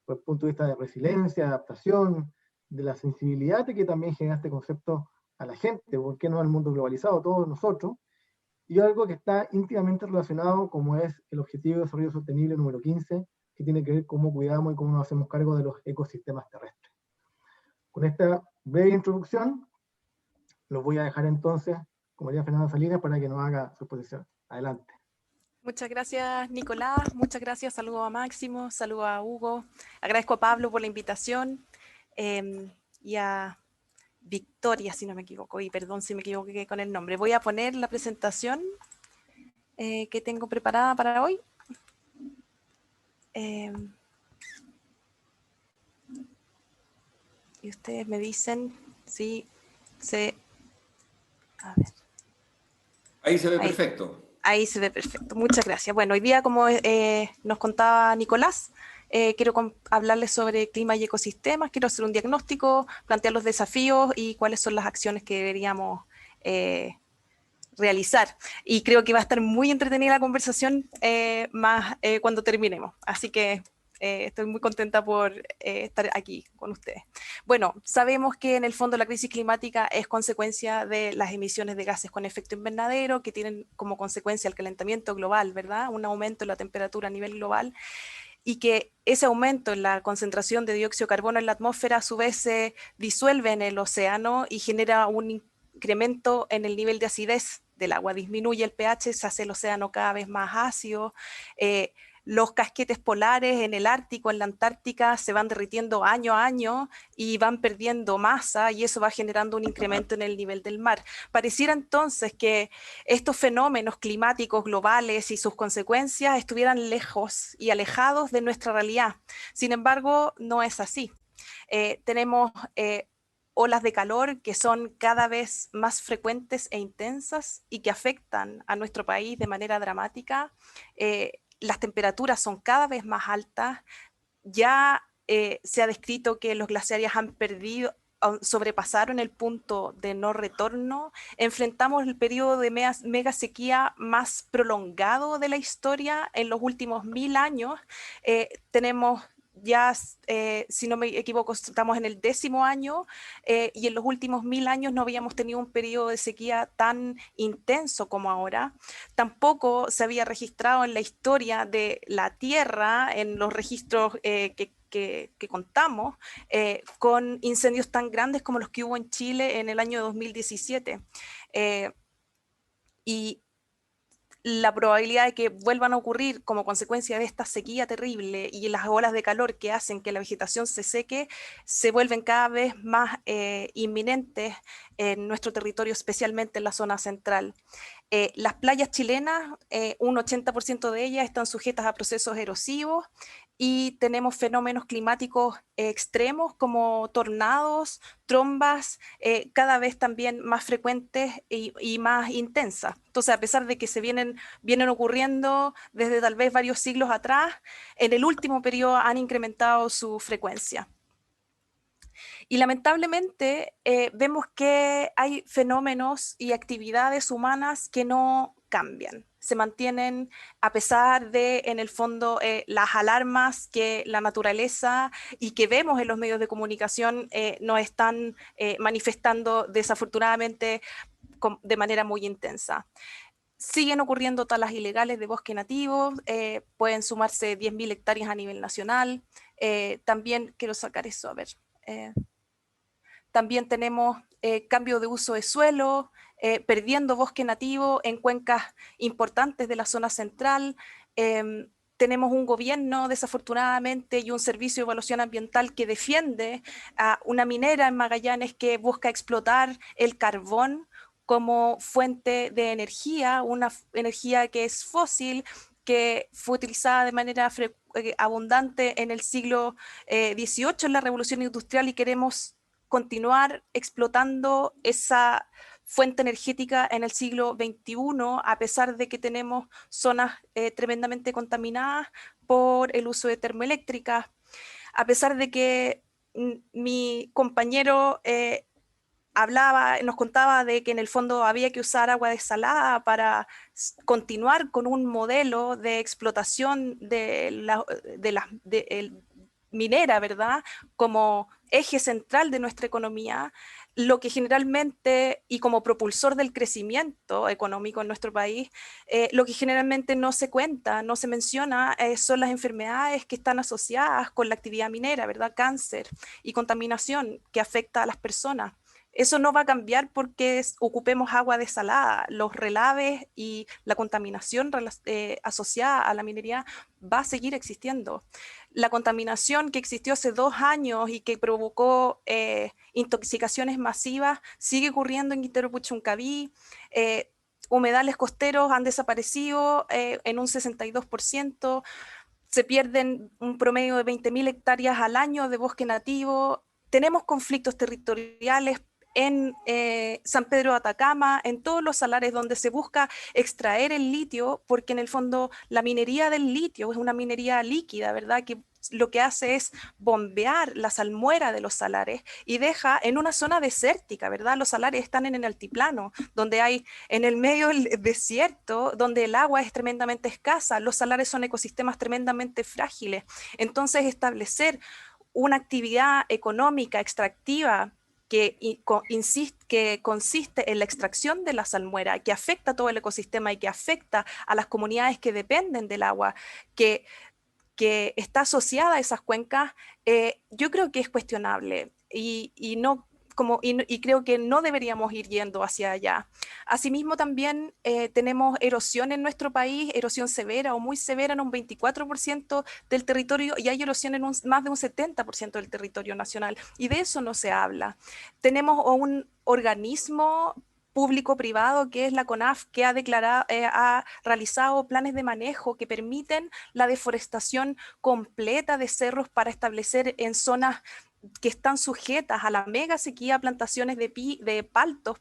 desde el punto de vista de resiliencia, adaptación, de la sensibilidad que también genera este concepto a la gente, ¿por qué no al mundo globalizado, todos nosotros? Y algo que está íntimamente relacionado, como es el Objetivo de Desarrollo Sostenible número 15, que tiene que ver cómo cuidamos y cómo nos hacemos cargo de los ecosistemas terrestres. Con esta breve introducción, los voy a dejar entonces con María Fernanda Salinas para que nos haga su exposición. Adelante.
Muchas gracias, Nicolás. Muchas gracias. Saludo a Máximo, saludo a Hugo. Agradezco a Pablo por la invitación y a Victoria, si no me equivoco. Y perdón si me equivoqué con el nombre. Voy a poner la presentación que tengo preparada para hoy. Y ustedes me dicen si se... A ver.
Ahí se ve perfecto.
Ahí se ve perfecto. Muchas gracias. Bueno, hoy día, como nos contaba Nicolás, quiero hablarles sobre clima y ecosistemas. Quiero hacer un diagnóstico, plantear los desafíos y cuáles son las acciones que deberíamos realizar. Y creo que va a estar muy entretenida la conversación más cuando terminemos. Así que estoy muy contenta por estar aquí con ustedes. Bueno, sabemos que en el fondo la crisis climática es consecuencia de las emisiones de gases con efecto invernadero que tienen como consecuencia el calentamiento global, ¿verdad? Un aumento en la temperatura a nivel global y que ese aumento en la concentración de dióxido de carbono en la atmósfera a su vez se disuelve en el océano y genera un incremento en el nivel de acidez del agua, disminuye el pH, se hace el océano cada vez más ácido, los casquetes polares en el Ártico, en la Antártica, se van derritiendo año a año y van perdiendo masa y eso va generando un incremento en el nivel del mar. Pareciera entonces que estos fenómenos climáticos globales y sus consecuencias estuvieran lejos y alejados de nuestra realidad. Sin embargo, no es así. Tenemos olas de calor que son cada vez más frecuentes e intensas y que afectan a nuestro país de manera dramática. Las temperaturas son cada vez más altas, ya se ha descrito que los glaciares han perdido sobrepasaron el punto de no retorno, enfrentamos el periodo de mega sequía más prolongado de la historia en los últimos 1000 años. Tenemos ya, si no me equivoco, estamos en el 10º año, y en los últimos 1000 años no habíamos tenido un periodo de sequía tan intenso como ahora. Tampoco se había registrado en la historia de la Tierra, en los registros que contamos, con incendios tan grandes como los que hubo en Chile en el año 2017. Y la probabilidad de que vuelvan a ocurrir como consecuencia de esta sequía terrible y las olas de calor que hacen que la vegetación se seque, se vuelven cada vez más inminentes en nuestro territorio, especialmente en la zona central. Las playas chilenas, un 80% de ellas están sujetas a procesos erosivos, y tenemos fenómenos climáticos extremos como tornados, trombas, cada vez también más frecuentes y más intensas. Entonces, a pesar de que vienen ocurriendo desde tal vez varios siglos atrás, en el último periodo han incrementado su frecuencia. Y lamentablemente vemos que hay fenómenos y actividades humanas que no cambian, se mantienen a pesar de, en el fondo, las alarmas que la naturaleza y que vemos en los medios de comunicación nos están manifestando desafortunadamente de manera muy intensa. Siguen ocurriendo talas ilegales de bosque nativo, pueden sumarse 10.000 hectáreas a nivel nacional. También quiero sacar eso, a ver. También tenemos cambio de uso de suelo, perdiendo bosque nativo en cuencas importantes de la zona central. Tenemos un gobierno, desafortunadamente, y un servicio de evaluación ambiental que defiende a una minera en Magallanes que busca explotar el carbón como fuente de energía, una energía que es fósil, que fue utilizada de manera abundante en el siglo XVIII en la Revolución Industrial, y queremos continuar explotando esa fuente energética en el siglo XXI, a pesar de que tenemos zonas tremendamente contaminadas por el uso de termoeléctricas, a pesar de que mi compañero nos contaba de que en el fondo había que usar agua desalada para continuar con un modelo de explotación minera, ¿verdad?, como eje central de nuestra economía, lo que generalmente, y como propulsor del crecimiento económico en nuestro país, lo que generalmente no se cuenta, no se menciona, son las enfermedades que están asociadas con la actividad minera, ¿verdad?, cáncer y contaminación que afecta a las personas. Eso no va a cambiar porque ocupemos agua desalada. Los relaves y la contaminación asociada a la minería va a seguir existiendo. La contaminación que existió hace 2 años y que provocó intoxicaciones masivas sigue ocurriendo en Quintero Puchuncaví. Humedales costeros han desaparecido en un 62%. Se pierden un promedio de 20.000 hectáreas al año de bosque nativo. Tenemos conflictos territoriales en San Pedro de Atacama, en todos los salares donde se busca extraer el litio, porque en el fondo la minería del litio es una minería líquida, ¿verdad?, que lo que hace es bombear la salmuera de los salares y deja en una zona desértica, ¿verdad? Los salares están en el altiplano, donde hay en el medio del desierto, donde el agua es tremendamente escasa, los salares son ecosistemas tremendamente frágiles. Entonces, establecer una actividad económica extractiva que consiste en la extracción de la salmuera, que afecta a todo el ecosistema y que afecta a las comunidades que dependen del agua, que está asociada a esas cuencas, yo creo que es cuestionable y creo que no deberíamos ir yendo hacia allá. Asimismo, también tenemos erosión en nuestro país, erosión severa o muy severa en un 24% del territorio, y hay erosión en más de un 70% del territorio nacional, y de eso no se habla. Tenemos un organismo público-privado que es la CONAF, que ha realizado planes de manejo que permiten la deforestación completa de cerros para establecer en zonas que están sujetas a la mega sequía plantaciones de paltos,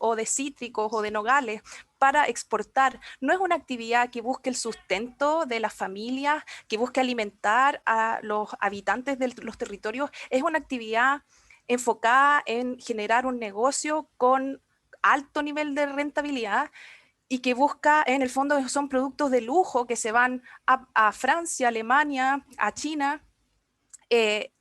o de cítricos o de nogales para exportar. No es una actividad que busque el sustento de las familias, que busque alimentar a los habitantes de los territorios, es una actividad enfocada en generar un negocio con alto nivel de rentabilidad y que busca, en el fondo, son productos de lujo que se van a Francia, Alemania, a China,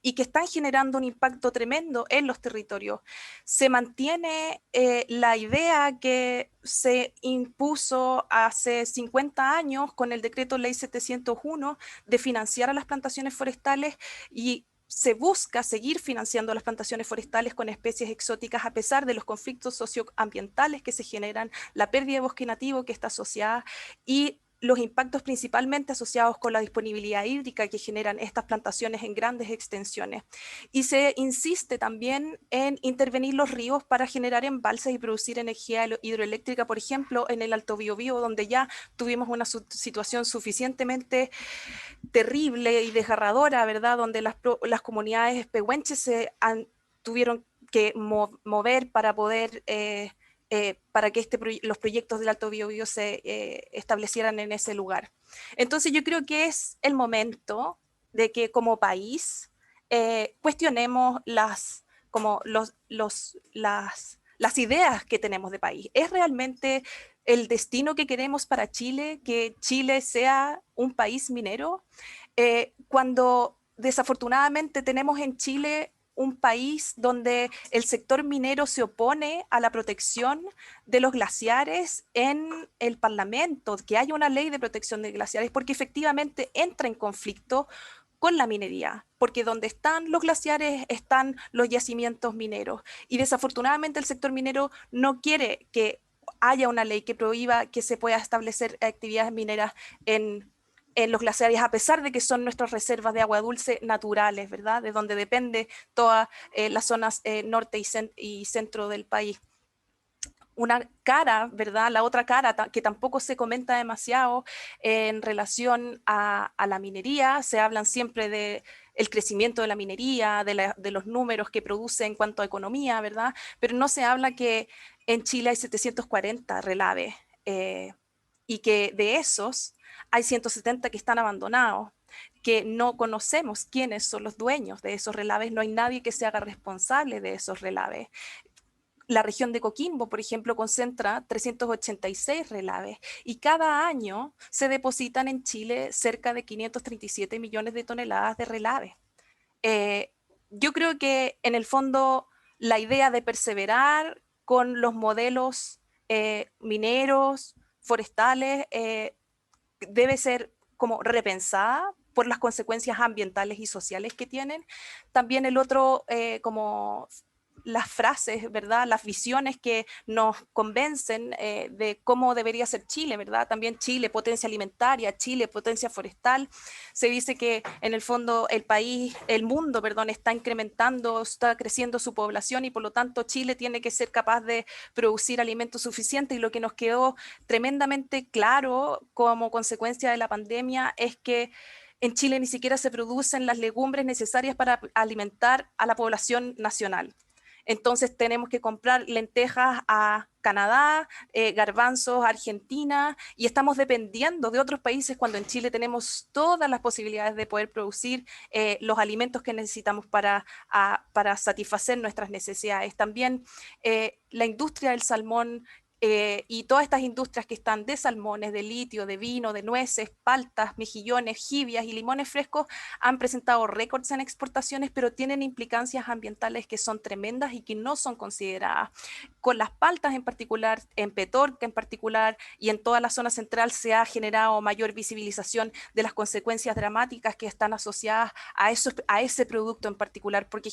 y que están generando un impacto tremendo en los territorios. Se mantiene la idea que se impuso hace 50 años con el decreto ley 701 de financiar a las plantaciones forestales, y se busca seguir financiando las plantaciones forestales con especies exóticas a pesar de los conflictos socioambientales que se generan, la pérdida de bosque nativo que está asociada y los impactos principalmente asociados con la disponibilidad hídrica que generan estas plantaciones en grandes extensiones. Y se insiste también en intervenir los ríos para generar embalses y producir energía hidroeléctrica, por ejemplo, en el Alto Biobío, donde ya tuvimos una situación suficientemente terrible y desgarradora, ¿verdad? Donde las comunidades pehuenches tuvieron que mover para poder... para que los proyectos del Alto Biobío se establecieran en ese lugar. Entonces yo creo que es el momento de que como país cuestionemos las ideas que tenemos de país. ¿Es realmente el destino que queremos para Chile, que Chile sea un país minero? Cuando desafortunadamente tenemos en Chile un país donde el sector minero se opone a la protección de los glaciares en el Parlamento, que haya una ley de protección de glaciares, porque efectivamente entra en conflicto con la minería, porque donde están los glaciares están los yacimientos mineros, y desafortunadamente el sector minero no quiere que haya una ley que prohíba que se pueda establecer actividades mineras en los glaciares, a pesar de que son nuestras reservas de agua dulce naturales, ¿verdad? De donde depende todas las zonas norte y centro del país. Una cara, ¿verdad? La otra cara que tampoco se comenta demasiado en relación a la minería. Se hablan siempre del crecimiento de la minería, de los números que produce en cuanto a economía, ¿verdad? Pero no se habla que en Chile hay 740 relaves y que de esos hay 170 que están abandonados, que no conocemos quiénes son los dueños de esos relaves, no hay nadie que se haga responsable de esos relaves. La región de Coquimbo, por ejemplo, concentra 386 relaves y cada año se depositan en Chile cerca de 537 millones de toneladas de relaves. Yo creo que en el fondo la idea de perseverar con los modelos mineros, forestales, debe ser como repensada por las consecuencias ambientales y sociales que tienen. También el otro, como las frases, ¿verdad? Las visiones que nos convencen de cómo debería ser Chile, ¿verdad? También Chile, potencia alimentaria, Chile, potencia forestal. Se dice que en el fondo el mundo, perdón, está incrementando, está creciendo su población y por lo tanto Chile tiene que ser capaz de producir alimentos suficientes, y lo que nos quedó tremendamente claro como consecuencia de la pandemia es que en Chile ni siquiera se producen las legumbres necesarias para alimentar a la población nacional. Entonces tenemos que comprar lentejas a Canadá, garbanzos a Argentina, y estamos dependiendo de otros países cuando en Chile tenemos todas las posibilidades de poder producir los alimentos que necesitamos para satisfacer nuestras necesidades. También la industria del salmón y todas estas industrias que están de salmones, de litio, de vino, de nueces, paltas, mejillones, jibias y limones frescos han presentado récords en exportaciones, pero tienen implicancias ambientales que son tremendas y que no son consideradas. Con las paltas en particular, en Petorca en particular y en toda la zona central se ha generado mayor visibilización de las consecuencias dramáticas que están asociadas a ese producto en particular, porque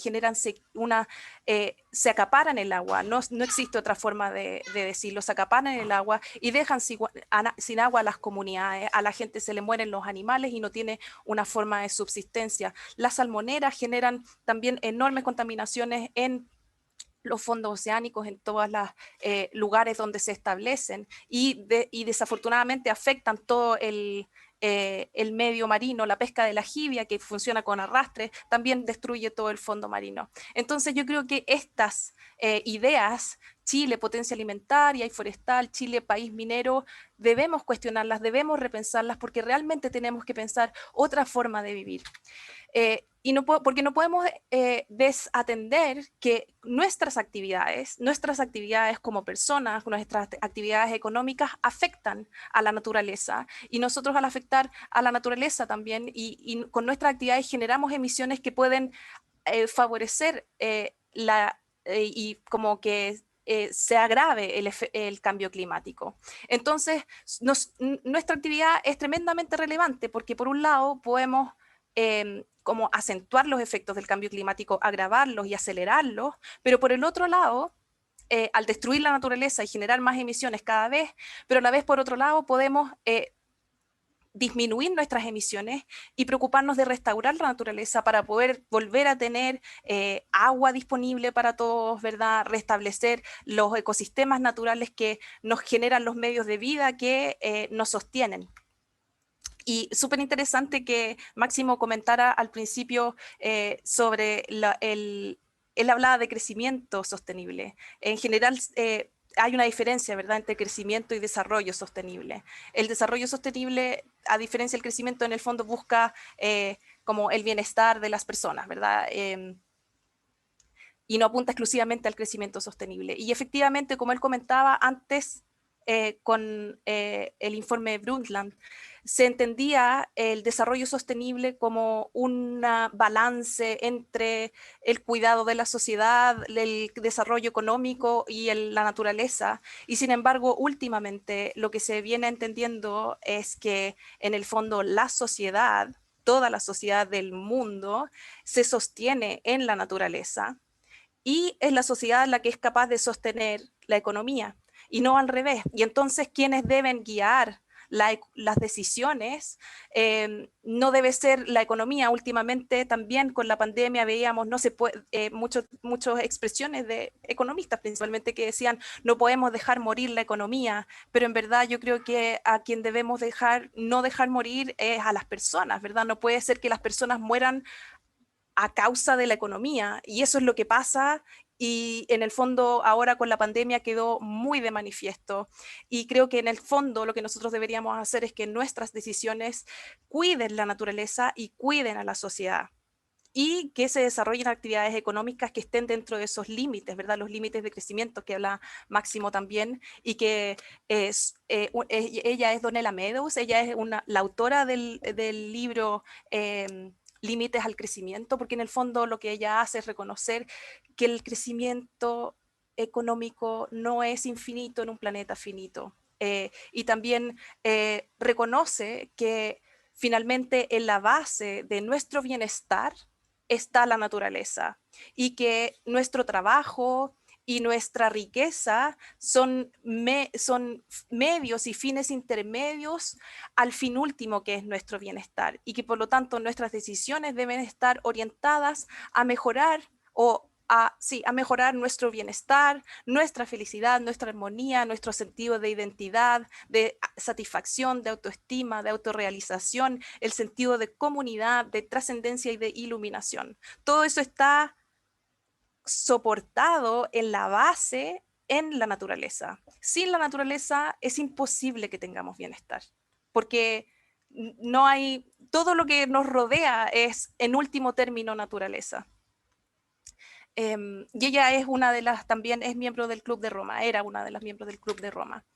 se acaparan el agua, no existe otra forma de decirlo, se acaparan el agua y dejan sin agua a las comunidades, a la gente se le mueren los animales y no tiene una forma de subsistencia. Las salmoneras generan también enormes contaminaciones en los fondos oceánicos, en todos los lugares donde se establecen y desafortunadamente afectan todo el medio marino. La pesca de la jibia, que funciona con arrastre, también destruye todo el fondo marino. Entonces yo creo que estas ideas Chile, potencia alimentaria y forestal, Chile, país minero, debemos cuestionarlas, debemos repensarlas, porque realmente tenemos que pensar otra forma de vivir. Porque no podemos desatender que nuestras actividades como personas, nuestras actividades económicas afectan a la naturaleza, y nosotros al afectar a la naturaleza también y con nuestras actividades generamos emisiones que pueden favorecer y como que se agrave el cambio climático. Entonces, nuestra actividad es tremendamente relevante porque por un lado podemos como acentuar los efectos del cambio climático, agravarlos y acelerarlos, pero por el otro lado, al destruir la naturaleza y generar más emisiones cada vez, pero a la vez por otro lado podemos disminuir nuestras emisiones y preocuparnos de restaurar la naturaleza para poder volver a tener agua disponible para todos, ¿verdad? Restablecer los ecosistemas naturales que nos generan los medios de vida que nos sostienen. Y súper interesante que Máximo comentara al principio sobre él hablaba de crecimiento sostenible. En general hay una diferencia, ¿verdad?, entre crecimiento y desarrollo sostenible. El desarrollo sostenible, a diferencia del crecimiento, en el fondo busca como el bienestar de las personas, ¿verdad? Y no apunta exclusivamente al crecimiento sostenible. Y efectivamente, como él comentaba antes, con el informe de Brundtland, se entendía el desarrollo sostenible como un balance entre el cuidado de la sociedad, el desarrollo económico y la naturaleza. Y sin embargo, últimamente lo que se viene entendiendo es que en el fondo la sociedad, toda la sociedad del mundo, se sostiene en la naturaleza y es la sociedad la que es capaz de sostener la economía, y no al revés. Y entonces quienes deben guiar las decisiones no debe ser la economía. Últimamente también con la pandemia veíamos muchas expresiones de economistas principalmente que decían no podemos dejar morir la economía, pero en verdad yo creo que a quien debemos no dejar morir es a las personas, ¿verdad? No puede ser que las personas mueran a causa de la economía, y eso es lo que pasa, y en el fondo ahora con la pandemia quedó muy de manifiesto, y creo que en el fondo lo que nosotros deberíamos hacer es que nuestras decisiones cuiden la naturaleza y cuiden a la sociedad, y que se desarrollen actividades económicas que estén dentro de esos límites, ¿verdad? Los límites de crecimiento que habla Máximo también, y que ella es Donella Meadows, ella es la autora del libro Límites al Crecimiento, porque en el fondo lo que ella hace es reconocer que el crecimiento económico no es infinito en un planeta finito, y también reconoce que finalmente en la base de nuestro bienestar está la naturaleza, y que nuestro trabajo y nuestra riqueza son medios y fines intermedios al fin último, que es nuestro bienestar, y que por lo tanto nuestras decisiones deben estar orientadas a mejorar a mejorar nuestro bienestar, nuestra felicidad, nuestra armonía, nuestro sentido de identidad, de satisfacción, de autoestima, de autorrealización, el sentido de comunidad, de trascendencia y de iluminación. Todo eso está soportado en la base en la naturaleza. Sin la naturaleza es imposible que tengamos bienestar, porque no hay, todo lo que nos rodea es en último término naturaleza. Y ella es también es miembro del Club de Roma, era una de las miembros del Club de Roma.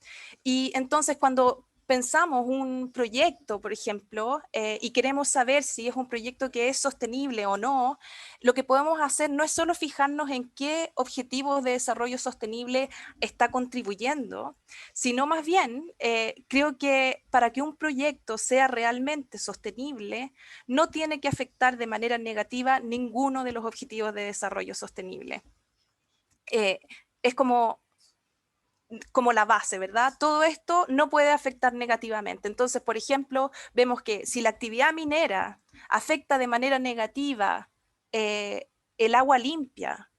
Y entonces cuando pensamos un proyecto, por ejemplo, y queremos saber si es un proyecto que es sostenible o no, lo que podemos hacer no es solo fijarnos en qué objetivos de desarrollo sostenible está contribuyendo, sino más bien creo que para que un proyecto sea realmente sostenible, no tiene que afectar de manera negativa ninguno de los objetivos de desarrollo sostenible. Es como la base, ¿verdad? Todo esto no puede afectar negativamente. Entonces, por ejemplo, vemos que si la actividad minera afecta de manera negativa el agua limpia,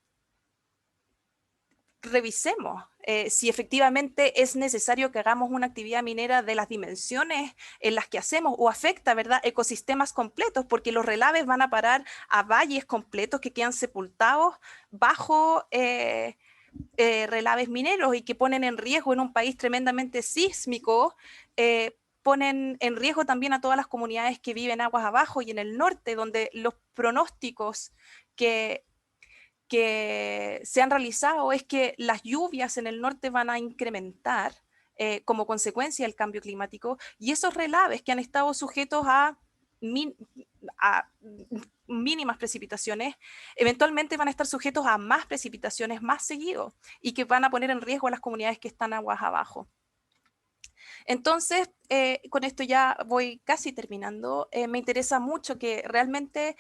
revisemos si efectivamente es necesario que hagamos una actividad minera de las dimensiones en las que hacemos, o afecta, ¿verdad?, ecosistemas completos, porque los relaves van a parar a valles completos que quedan sepultados bajo relaves mineros y que ponen en riesgo en un país tremendamente sísmico, ponen en riesgo también a todas las comunidades que viven aguas abajo y en el norte, donde los pronósticos que se han realizado es que las lluvias en el norte van a incrementar como consecuencia del cambio climático, y esos relaves que han estado sujetos a mínimas precipitaciones, eventualmente van a estar sujetos a más precipitaciones más seguido y que van a poner en riesgo a las comunidades que están aguas abajo. Entonces, con esto ya voy casi terminando. Me interesa mucho que realmente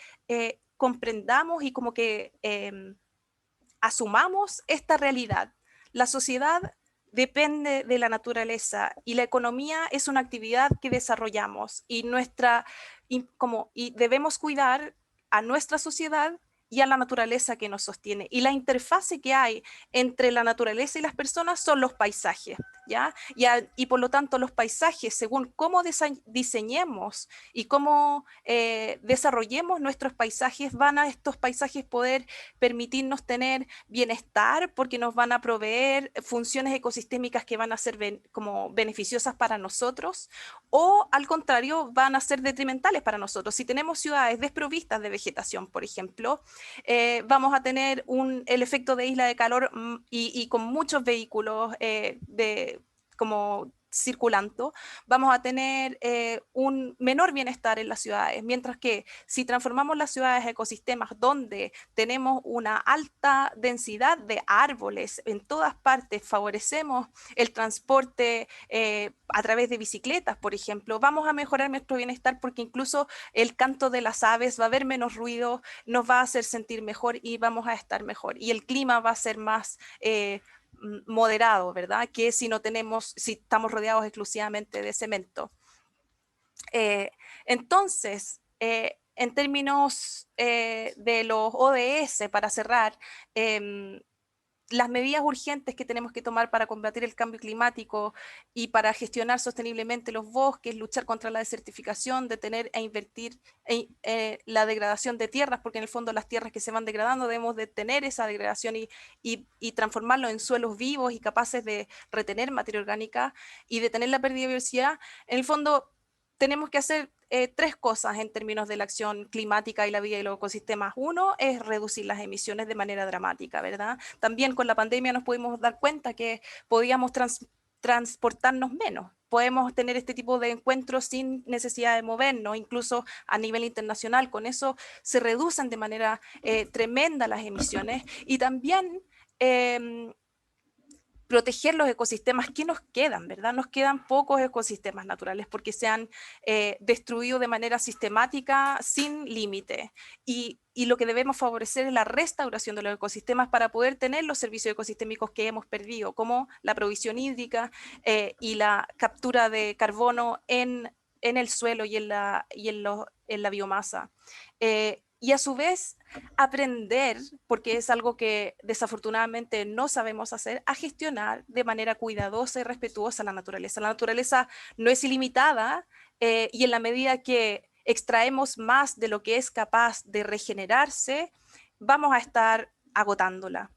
comprendamos y como que asumamos esta realidad. La sociedad depende de la naturaleza y la economía es una actividad que desarrollamos y debemos cuidar a nuestra sociedad y a la naturaleza que nos sostiene. Y la interfase que hay entre la naturaleza y las personas son los paisajes, ¿ya? Y por lo tanto los paisajes, según cómo diseñemos y cómo desarrollemos nuestros paisajes, van a estos paisajes poder permitirnos tener bienestar porque nos van a proveer funciones ecosistémicas que van a ser como beneficiosas para nosotros, o al contrario van a ser detrimentales para nosotros. Si tenemos ciudades desprovistas de vegetación, por ejemplo, vamos a tener el efecto de isla de calor y con muchos vehículos como circulando, vamos a tener un menor bienestar en las ciudades, mientras que si transformamos las ciudades en ecosistemas donde tenemos una alta densidad de árboles en todas partes, favorecemos el transporte a través de bicicletas, por ejemplo, vamos a mejorar nuestro bienestar porque incluso el canto de las aves va a haber menos ruido, nos va a hacer sentir mejor y vamos a estar mejor. Y el clima va a ser más moderado, ¿verdad? Que si estamos rodeados exclusivamente de cemento. Entonces, en términos de los ODS, para cerrar, las medidas urgentes que tenemos que tomar para combatir el cambio climático y para gestionar sosteniblemente los bosques, luchar contra la desertificación, detener e invertir en la degradación de tierras, porque en el fondo las tierras que se van degradando debemos detener esa degradación y transformarlo en suelos vivos y capaces de retener materia orgánica y detener la pérdida de biodiversidad. En el fondo tenemos que hacer tres cosas en términos de la acción climática y la vida de los ecosistemas. Uno es reducir las emisiones de manera dramática, ¿verdad? También con la pandemia nos pudimos dar cuenta que podíamos transportarnos menos. Podemos tener este tipo de encuentros sin necesidad de movernos, incluso a nivel internacional. Con eso se reducen de manera tremenda las emisiones y también proteger los ecosistemas que nos quedan, ¿verdad? Nos quedan pocos ecosistemas naturales porque se han destruido de manera sistemática, sin límite. Y lo que debemos favorecer es la restauración de los ecosistemas para poder tener los servicios ecosistémicos que hemos perdido, como la provisión hídrica y la captura de carbono en el suelo y en la biomasa. Y a su vez aprender, porque es algo que desafortunadamente no sabemos hacer, a gestionar de manera cuidadosa y respetuosa la naturaleza. La naturaleza no es ilimitada y en la medida que extraemos más de lo que es capaz de regenerarse, vamos a estar agotándola.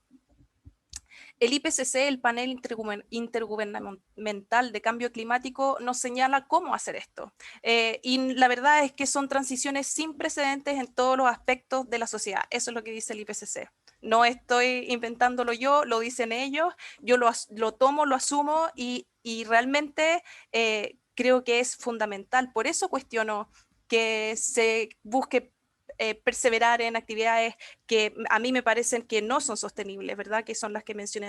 El IPCC, el Panel Intergubernamental de Cambio Climático, nos señala cómo hacer esto. Y la verdad es que son transiciones sin precedentes en todos los aspectos de la sociedad. Eso es lo que dice el IPCC. No estoy inventándolo yo, lo dicen ellos, yo lo tomo, lo asumo y realmente creo que es fundamental. Por eso cuestiono que se busque perseverar en actividades que a mí me parecen que no son sostenibles, ¿verdad? Que son las que mencioné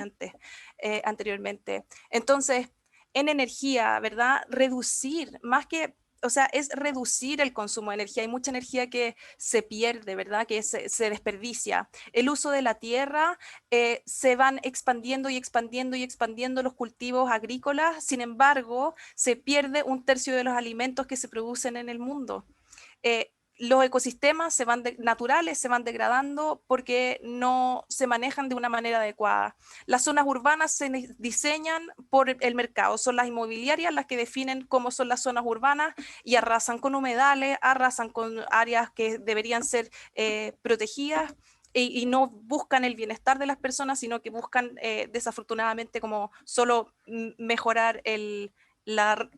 anteriormente. Entonces, en energía, ¿verdad? Reducir, más que, o sea, es reducir el consumo de energía. Hay mucha energía que se pierde, ¿verdad? Que se desperdicia. El uso de la tierra, se van expandiendo y expandiendo y expandiendo los cultivos agrícolas, sin embargo, se pierde 1/3 de los alimentos que se producen en el mundo. Los ecosistemas naturales se van degradando porque no se manejan de una manera adecuada. Las zonas urbanas se diseñan por el mercado, son las inmobiliarias las que definen cómo son las zonas urbanas y arrasan con humedales, arrasan con áreas que deberían ser protegidas y no buscan el bienestar de las personas, sino que buscan desafortunadamente como solo mejorar las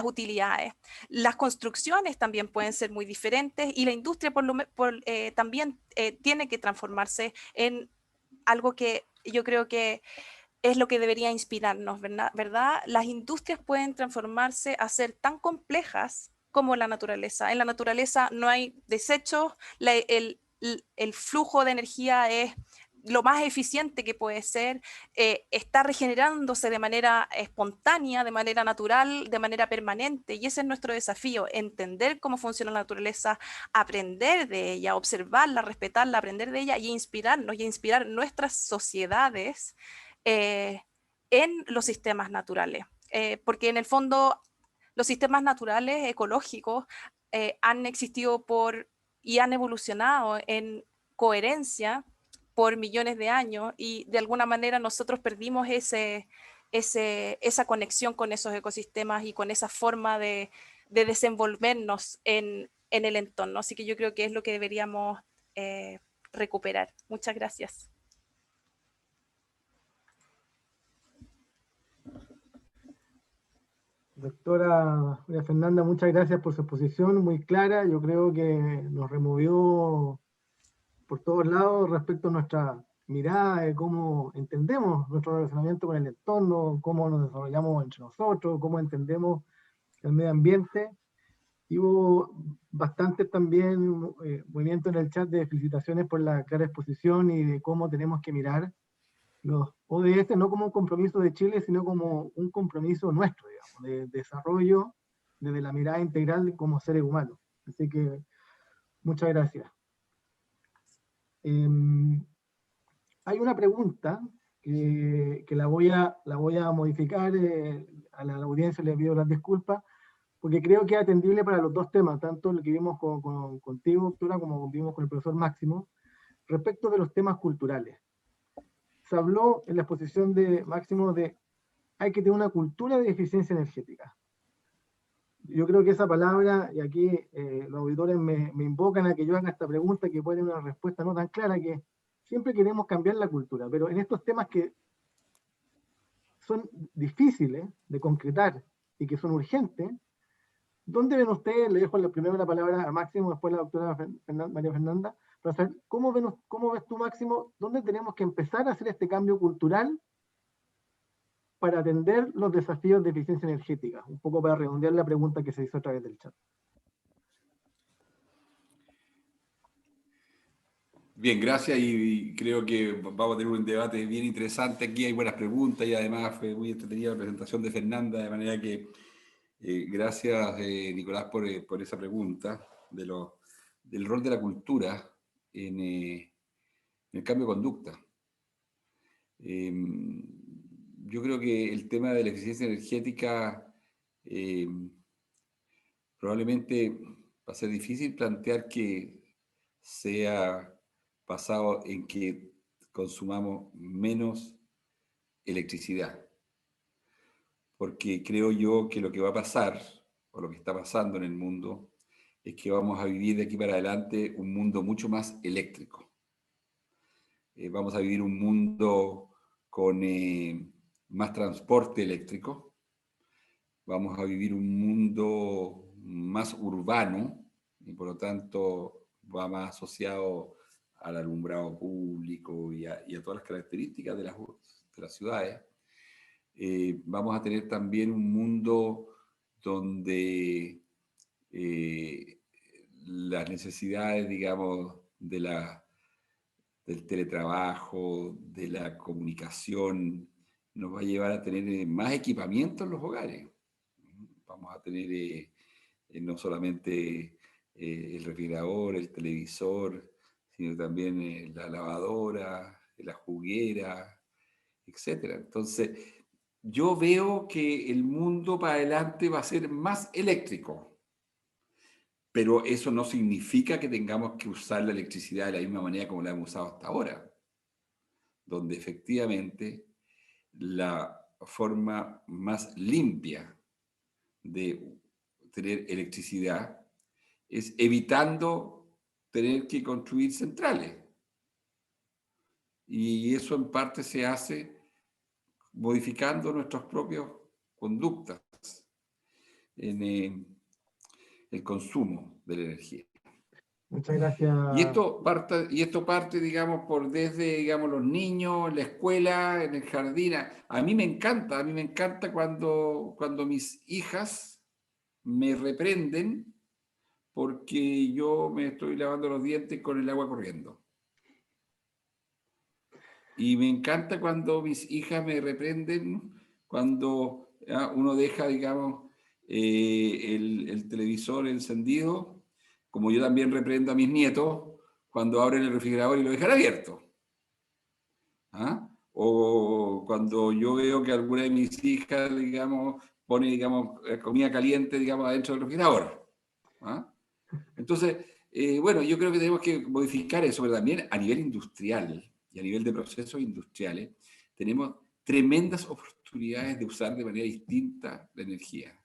utilidades. Las construcciones también pueden ser muy diferentes y la industria también tiene que transformarse en algo que yo creo que es lo que debería inspirarnos, ¿verdad? Las industrias pueden transformarse a ser tan complejas como la naturaleza. En la naturaleza no hay desechos, el flujo de energía es lo más eficiente que puede ser, está regenerándose de manera espontánea, de manera natural, de manera permanente, y ese es nuestro desafío, entender cómo funciona la naturaleza, aprender de ella, observarla, respetarla, aprender de ella y inspirarnos y inspirar nuestras sociedades en los sistemas naturales, porque en el fondo los sistemas naturales ecológicos han existido y han evolucionado en coherencia por millones de años y de alguna manera nosotros perdimos esa conexión con esos ecosistemas y con esa forma de desenvolvernos en el entorno. Así que yo creo que es lo que deberíamos recuperar. Muchas gracias.
Doctora María Fernanda, muchas gracias por su exposición, muy clara. Yo creo que nos removió por todos lados respecto a nuestra mirada de cómo entendemos nuestro relacionamiento con el entorno, cómo nos desarrollamos entre nosotros, cómo entendemos el medio ambiente. Y hubo bastante también movimiento en el chat de felicitaciones por la clara exposición y de cómo tenemos que mirar los ODS no como un compromiso de Chile, sino como un compromiso nuestro, digamos, de desarrollo desde la mirada integral como seres humanos. Así que muchas gracias. Hay una pregunta que la voy a modificar, a la audiencia les pido las disculpas, porque creo que es atendible para los dos temas, tanto lo que vimos contigo, doctora, como vimos con el profesor Máximo, respecto de los temas culturales. Se habló en la exposición de Máximo de hay que tener una cultura de eficiencia energética. Yo creo que esa palabra, y aquí los auditores me invocan a que yo haga esta pregunta, que puede tener una respuesta no tan clara, que siempre queremos cambiar la cultura, pero en estos temas que son difíciles de concretar y que son urgentes, ¿dónde ven ustedes? Le dejo primero la palabra a Máximo, después a la doctora María Fernanda, para saber cómo ves tú, Máximo, dónde tenemos que empezar a hacer este cambio cultural para atender los desafíos de eficiencia energética, un poco para redondear la pregunta que se hizo a través del chat.
Bien, gracias y creo que vamos a tener un debate bien interesante. Aquí hay buenas preguntas y además fue muy entretenida la presentación de Fernanda, de manera que gracias Nicolás por esa pregunta del rol de la cultura en el cambio de conducta. Yo creo que el tema de la eficiencia energética probablemente va a ser difícil plantear que sea basado en que consumamos menos electricidad. Porque creo yo que lo que va a pasar, o lo que está pasando en el mundo, es que vamos a vivir de aquí para adelante un mundo mucho más eléctrico. Vamos a vivir un mundo con más transporte eléctrico. Vamos a vivir un mundo más urbano y por lo tanto va más asociado al alumbrado público y a todas las características de las ciudades. Vamos a tener también un mundo donde las necesidades, digamos, del teletrabajo, de la comunicación, nos va a llevar a tener más equipamiento en los hogares. Vamos a tener no solamente el refrigerador, el televisor, sino también la lavadora, la juguera, etc. Entonces, yo veo que el mundo para adelante va a ser más eléctrico, pero eso no significa que tengamos que usar la electricidad de la misma manera como la hemos usado hasta ahora, donde efectivamente la forma más limpia de tener electricidad es evitando tener que construir centrales. Y eso en parte se hace modificando nuestras propias conductas en el consumo de la energía.
Muchas gracias.
Y esto parte, digamos, por desde, digamos, los niños, en la escuela, en el jardín. A mí me encanta cuando mis hijas me reprenden porque yo me estoy lavando los dientes con el agua corriendo. Y me encanta cuando mis hijas me reprenden cuando uno deja, digamos, el televisor encendido, como yo también reprendo a mis nietos cuando abren el refrigerador y lo dejan abierto. ¿Ah? O cuando yo veo que alguna de mis hijas, digamos, pone, digamos, comida caliente, digamos, adentro del refrigerador. ¿Ah? Entonces, bueno, yo creo que tenemos que modificar eso, pero también a nivel industrial y a nivel de procesos industriales, tenemos tremendas oportunidades de usar de manera distinta la energía.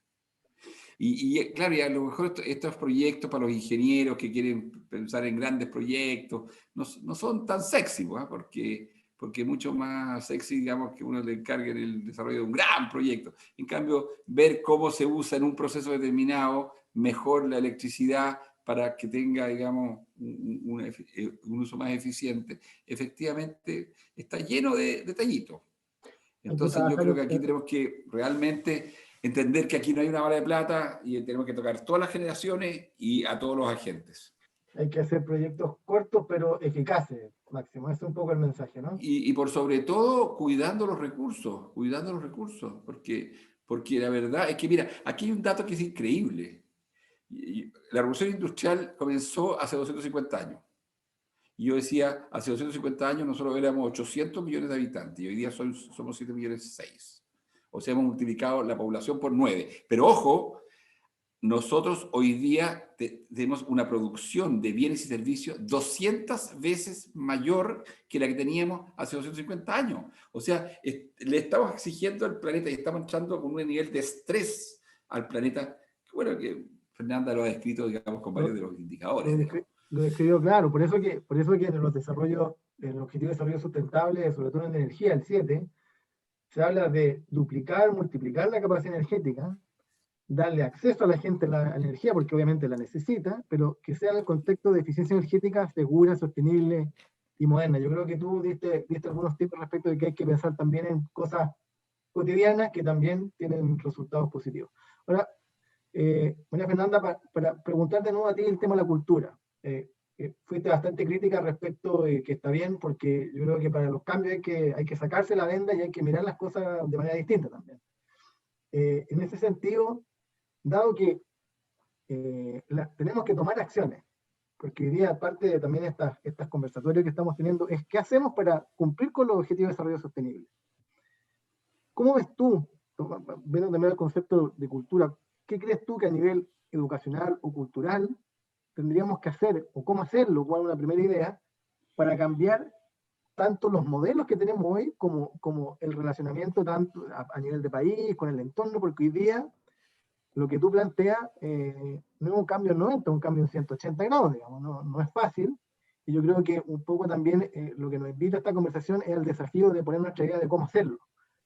Y claro, y a lo mejor estos proyectos para los ingenieros que quieren pensar en grandes proyectos no son tan sexy, ¿eh? Porque es mucho más sexy, digamos, que uno le encargue el desarrollo de un gran proyecto. En cambio, ver cómo se usa en un proceso determinado mejor la electricidad para que tenga, digamos, un uso más eficiente, efectivamente está lleno de detallitos. Entonces yo creo que aquí tenemos que realmente entender que aquí no hay una bala de plata y tenemos que tocar todas las generaciones y a todos los agentes.
Hay que hacer proyectos cortos pero eficaces, Máximo. Ese es un poco el mensaje, ¿no?
Y por sobre todo cuidando los recursos, porque la verdad es que, mira, aquí hay un dato que es increíble. La revolución industrial comenzó hace 250 años. Y yo decía, hace 250 años nosotros éramos 800 millones de habitantes y hoy día somos 7 millones 6. O sea, hemos multiplicado la población por 9. Pero ojo, nosotros hoy día tenemos una producción de bienes y servicios 200 veces mayor que la que teníamos hace 250 años. O sea, le estamos exigiendo al planeta y estamos entrando con un nivel de estrés al planeta, que bueno, que Fernanda lo ha descrito, digamos, con varios de los indicadores.
Lo describió claro, por eso que en los desarrollos, en el objetivo de desarrollo sustentable, sobre todo en energía, el 7, se habla de duplicar, multiplicar la capacidad energética, darle acceso a la gente a la energía, porque obviamente la necesita, pero que sea en el contexto de eficiencia energética segura, sostenible y moderna. Yo creo que tú diste algunos tips respecto de que hay que pensar también en cosas cotidianas que también tienen resultados positivos. Ahora, María Fernanda, para preguntarte de nuevo a ti el tema de la cultura. Fuiste bastante crítica respecto de que está bien, porque yo creo que para los cambios hay que sacarse la venda y hay que mirar las cosas de manera distinta también. En ese sentido, dado que tenemos que tomar acciones, porque hoy día, aparte de también estas conversatorios que estamos teniendo, es qué hacemos para cumplir con los objetivos de desarrollo sostenible. ¿Cómo ves tú, viendo también el concepto de cultura, qué crees tú que a nivel educacional o cultural tendríamos que hacer, o cómo hacerlo, cuál es una primera idea, para cambiar tanto los modelos que tenemos hoy como el relacionamiento tanto a nivel de país, con el entorno, porque hoy día lo que tú planteas no es un cambio en 90, es un cambio en 180 grados, digamos, no es fácil. Y yo creo que un poco también lo que nos invita a esta conversación es el desafío de poner nuestra idea de cómo hacerlo.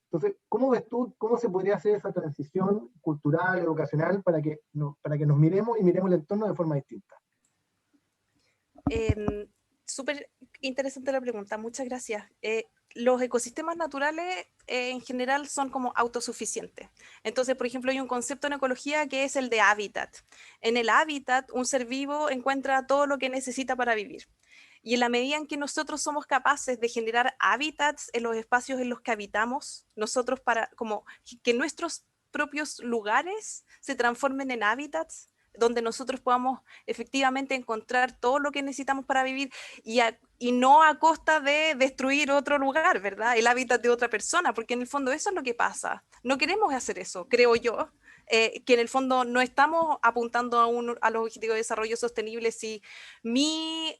Entonces, ¿cómo ves tú, cómo se podría hacer esa transición cultural, educacional, para que nos miremos y miremos el entorno de forma distinta?
Súper interesante la pregunta, muchas gracias. Los ecosistemas naturales en general son como autosuficientes. Entonces, por ejemplo, hay un concepto en ecología que es el de hábitat. En el hábitat, un ser vivo encuentra todo lo que necesita para vivir. Y en la medida en que nosotros somos capaces de generar hábitats en los espacios en los que habitamos, nosotros como que nuestros propios lugares se transformen en hábitats, donde nosotros podamos efectivamente encontrar todo lo que necesitamos para vivir y no a costa de destruir otro lugar, ¿verdad? El hábitat de otra persona, porque en el fondo eso es lo que pasa. No queremos hacer eso, creo yo, que en el fondo no estamos apuntando a los objetivos de desarrollo sostenible si mi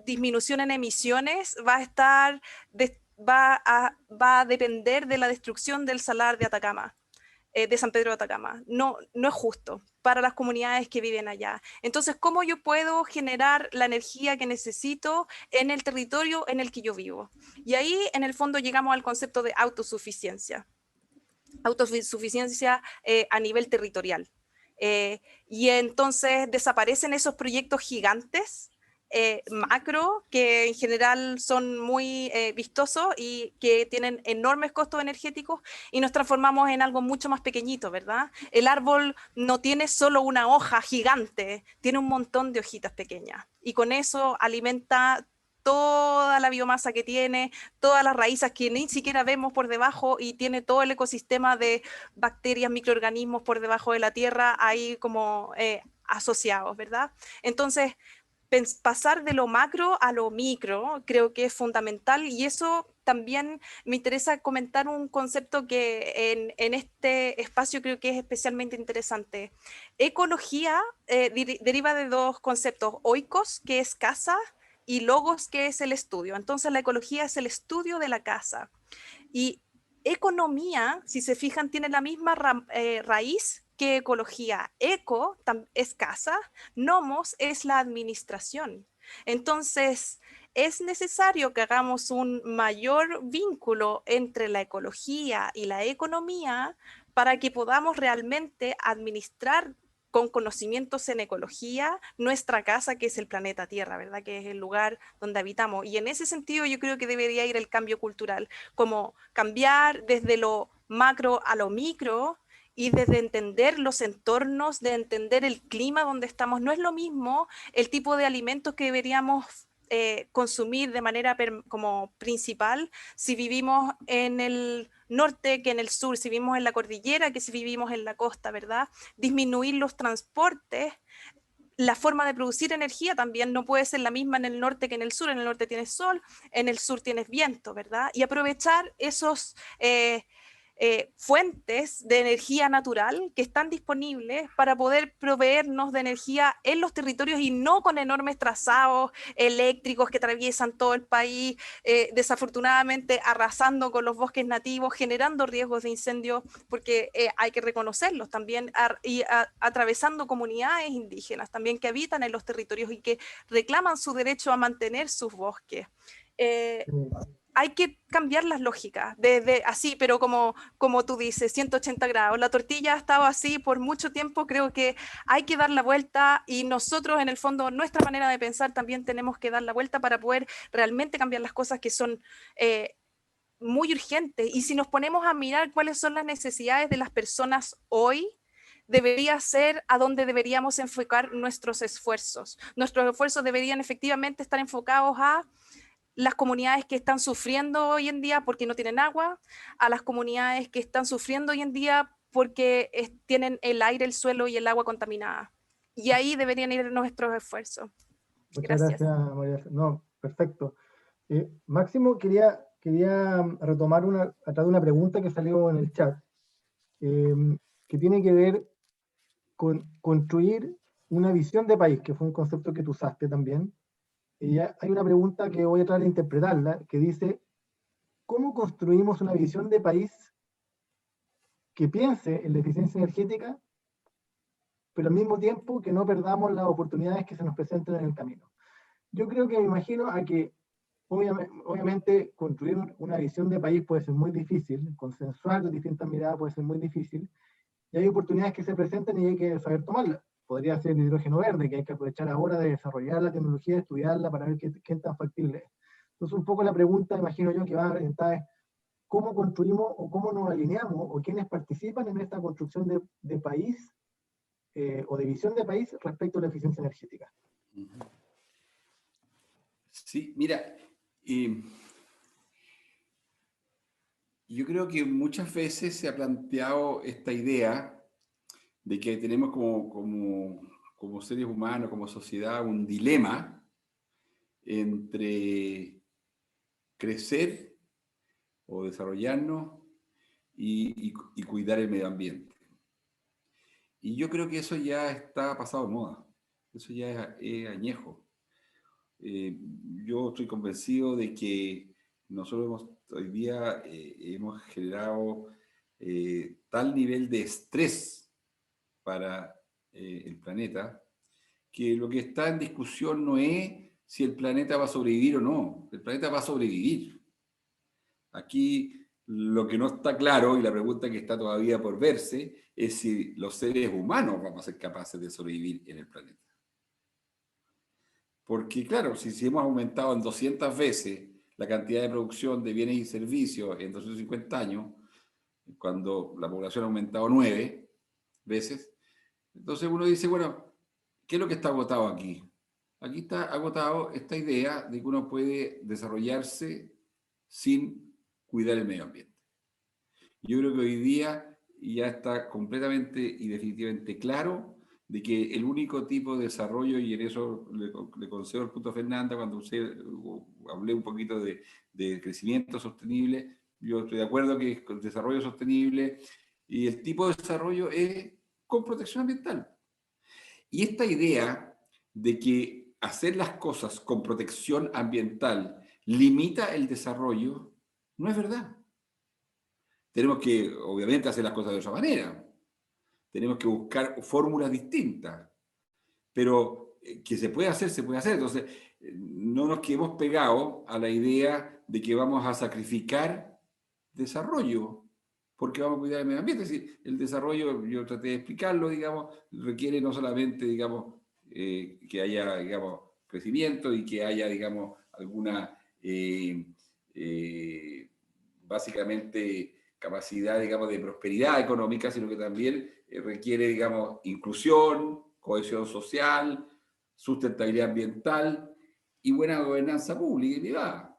disminución en emisiones va a depender de la destrucción del salar de Atacama, de San Pedro de Atacama. No es justo. para las comunidades que viven allá. Entonces, ¿cómo yo puedo generar la energía que necesito en el territorio en el que yo vivo? Y ahí, en el fondo, llegamos al concepto de autosuficiencia. Autosuficiencia a nivel territorial. Y entonces desaparecen esos proyectos gigantes macro, que en general son muy vistosos y que tienen enormes costos energéticos, y nos transformamos en algo mucho más pequeñito, ¿verdad? El árbol no tiene solo una hoja gigante, tiene un montón de hojitas pequeñas, y con eso alimenta toda la biomasa que tiene, todas las raíces que ni siquiera vemos por debajo, y tiene todo el ecosistema de bacterias, microorganismos por debajo de la tierra ahí como asociados, ¿verdad? Entonces, pasar de lo macro a lo micro creo que es fundamental, y eso también me interesa comentar un concepto que en este espacio creo que es especialmente interesante. Ecología deriva de dos conceptos: oikos, que es casa, y logos, que es el estudio. Entonces la ecología es el estudio de la casa. Y economía, si se fijan, tiene la misma raíz que ecología. Eco es casa, nomos es la administración. Entonces, es necesario que hagamos un mayor vínculo entre la ecología y la economía para que podamos realmente administrar con conocimientos en ecología nuestra casa, que es el planeta Tierra, ¿verdad? Que es el lugar donde habitamos. Y en ese sentido yo creo que debería ir el cambio cultural, como cambiar desde lo macro a lo micro, y desde entender los entornos, de entender el clima donde estamos. No es lo mismo el tipo de alimentos que deberíamos consumir de manera como principal si vivimos en el norte que en el sur, si vivimos en la cordillera que si vivimos en la costa, ¿verdad? Disminuir los transportes. La forma de producir energía también no puede ser la misma en el norte que en el sur. En el norte tienes sol, en el sur tienes viento, ¿verdad? Y aprovechar esos fuentes de energía natural que están disponibles para poder proveernos de energía en los territorios, y no con enormes trazados eléctricos que atraviesan todo el país, desafortunadamente arrasando con los bosques nativos, generando riesgos de incendio, porque hay que reconocerlos también, atravesando comunidades indígenas también que habitan en los territorios y que reclaman su derecho a mantener sus bosques. Hay que cambiar las lógicas, desde así, pero como tú dices, 180 grados. La tortilla ha estado así por mucho tiempo, creo que hay que dar la vuelta, y nosotros en el fondo, nuestra manera de pensar también tenemos que dar la vuelta para poder realmente cambiar las cosas que son muy urgentes. Y si nos ponemos a mirar cuáles son las necesidades de las personas hoy, debería ser a donde deberíamos enfocar nuestros esfuerzos. Nuestros esfuerzos deberían efectivamente estar enfocados a las comunidades que están sufriendo hoy en día porque no tienen agua, a las comunidades que están sufriendo hoy en día porque tienen el aire, el suelo y el agua contaminada. Y ahí deberían ir nuestros esfuerzos.
Muchas
Gracias.
gracias, María. No, perfecto. Máximo, quería retomar a través de una pregunta que salió en el chat, que tiene que ver con construir una visión de país, que fue un concepto que tú usaste también. Y hay una pregunta que voy a tratar de interpretarla, que dice: ¿cómo construimos una visión de país que piense en la eficiencia energética, pero al mismo tiempo que no perdamos las oportunidades que se nos presenten en el camino? Yo creo que me imagino a que obviamente construir una visión de país puede ser muy difícil, consensuar las distintas miradas puede ser muy difícil, y hay oportunidades que se presentan y hay que saber tomarlas. Podría ser el hidrógeno verde, que hay que aprovechar ahora de desarrollar la tecnología, estudiarla para ver qué es tan factible es. Entonces, un poco la pregunta, imagino yo, que va orientada es: ¿cómo construimos o cómo nos alineamos o quiénes participan en esta construcción de país o de visión de país respecto a la eficiencia energética?
Sí, mira, yo creo que muchas veces se ha planteado esta idea de que tenemos como seres humanos, como sociedad, un dilema entre crecer o desarrollarnos y cuidar el medio ambiente. Y yo creo que eso ya está pasado de moda, eso ya es añejo. Yo estoy convencido de que nosotros hoy día hemos generado tal nivel de estrés para el planeta, que lo que está en discusión no es si el planeta va a sobrevivir o no. El planeta va a sobrevivir. Aquí lo que no está claro, y la pregunta que está todavía por verse, es si los seres humanos vamos a ser capaces de sobrevivir en el planeta. Porque claro, si hemos aumentado en 200 veces la cantidad de producción de bienes y servicios en 250 años, cuando la población ha aumentado 9 veces, entonces uno dice, bueno, ¿qué es lo que está agotado aquí? Aquí está agotado esta idea de que uno puede desarrollarse sin cuidar el medio ambiente. Yo creo que hoy día ya está completamente y definitivamente claro de que el único tipo de desarrollo, y en eso le concedo el punto a Fernanda, cuando usted hablé un poquito de crecimiento sostenible, yo estoy de acuerdo que es el desarrollo sostenible, y el tipo de desarrollo es con protección ambiental. Y esta idea de que hacer las cosas con protección ambiental limita el desarrollo, no es verdad. Tenemos que, obviamente, hacer las cosas de otra manera. Tenemos que buscar fórmulas distintas. Pero que se puede hacer, se puede hacer. Entonces, no nos quedemos pegados a la idea de que vamos a sacrificar desarrollo porque vamos a cuidar el medio ambiente. Es decir, el desarrollo, yo traté de explicarlo, digamos, requiere no solamente, digamos, que haya, digamos, crecimiento y que haya, digamos, alguna, básicamente, capacidad, digamos, de prosperidad económica, sino que también requiere, digamos, inclusión, cohesión social, sustentabilidad ambiental y buena gobernanza pública y privada.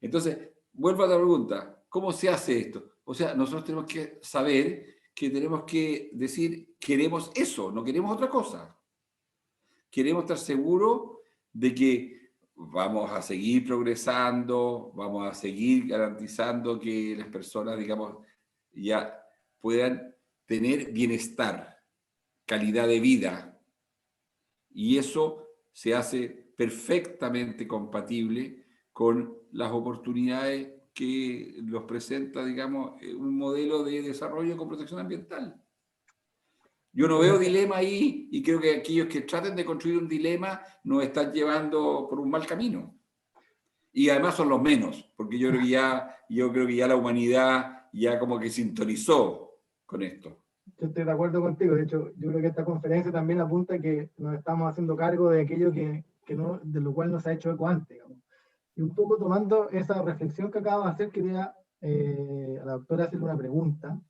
Entonces, vuelvo a la pregunta, ¿cómo se hace esto? O sea, nosotros tenemos que saber que tenemos que decir, queremos eso, no queremos otra cosa. Queremos estar seguros de que vamos a seguir progresando, vamos a seguir garantizando que las personas, digamos, ya puedan tener bienestar, calidad de vida. Y eso se hace perfectamente compatible con las oportunidades que nos presenta, digamos, un modelo de desarrollo con protección ambiental. Yo no veo dilema ahí y creo que aquellos que traten de construir un dilema nos están llevando por un mal camino. Y además son los menos, porque yo creo que ya la humanidad ya como que sintonizó con esto.
Yo estoy de acuerdo contigo. De hecho, yo creo que esta conferencia también apunta que nos estamos haciendo cargo de aquello que no, de lo cual no se ha hecho eco antes, digamos. Y un poco tomando esa reflexión que acabas de hacer, quería a la doctora hacerle una pregunta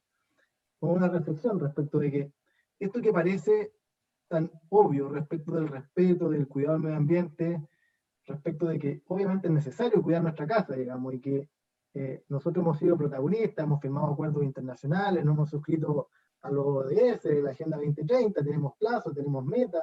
o una reflexión respecto de que esto que parece tan obvio respecto del respeto, del cuidado del medio ambiente, respecto de que obviamente es necesario cuidar nuestra casa, digamos, y que nosotros hemos sido protagonistas, hemos firmado acuerdos internacionales, nos hemos suscrito a los ODS, la Agenda 2030, tenemos plazos, tenemos metas,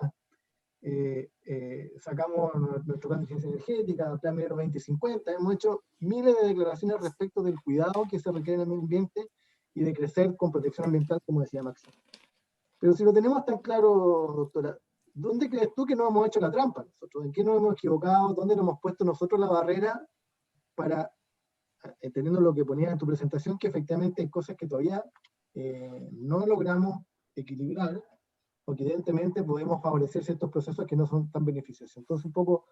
sacamos nuestro plan de eficiencia energética, el plan Minero 2050, hemos hecho miles de declaraciones respecto del cuidado que se requiere en el medio ambiente y de crecer con protección ambiental, como decía Máximo. Pero si lo tenemos tan claro, doctora, ¿dónde crees tú que no hemos hecho la trampa nosotros? ¿En qué nos hemos equivocado? ¿Dónde nos hemos puesto nosotros la barrera para, entendiendo lo que ponías en tu presentación, que efectivamente hay cosas que todavía no logramos equilibrar, porque evidentemente podemos favorecer ciertos procesos que no son tan beneficiosos? Entonces, un poco,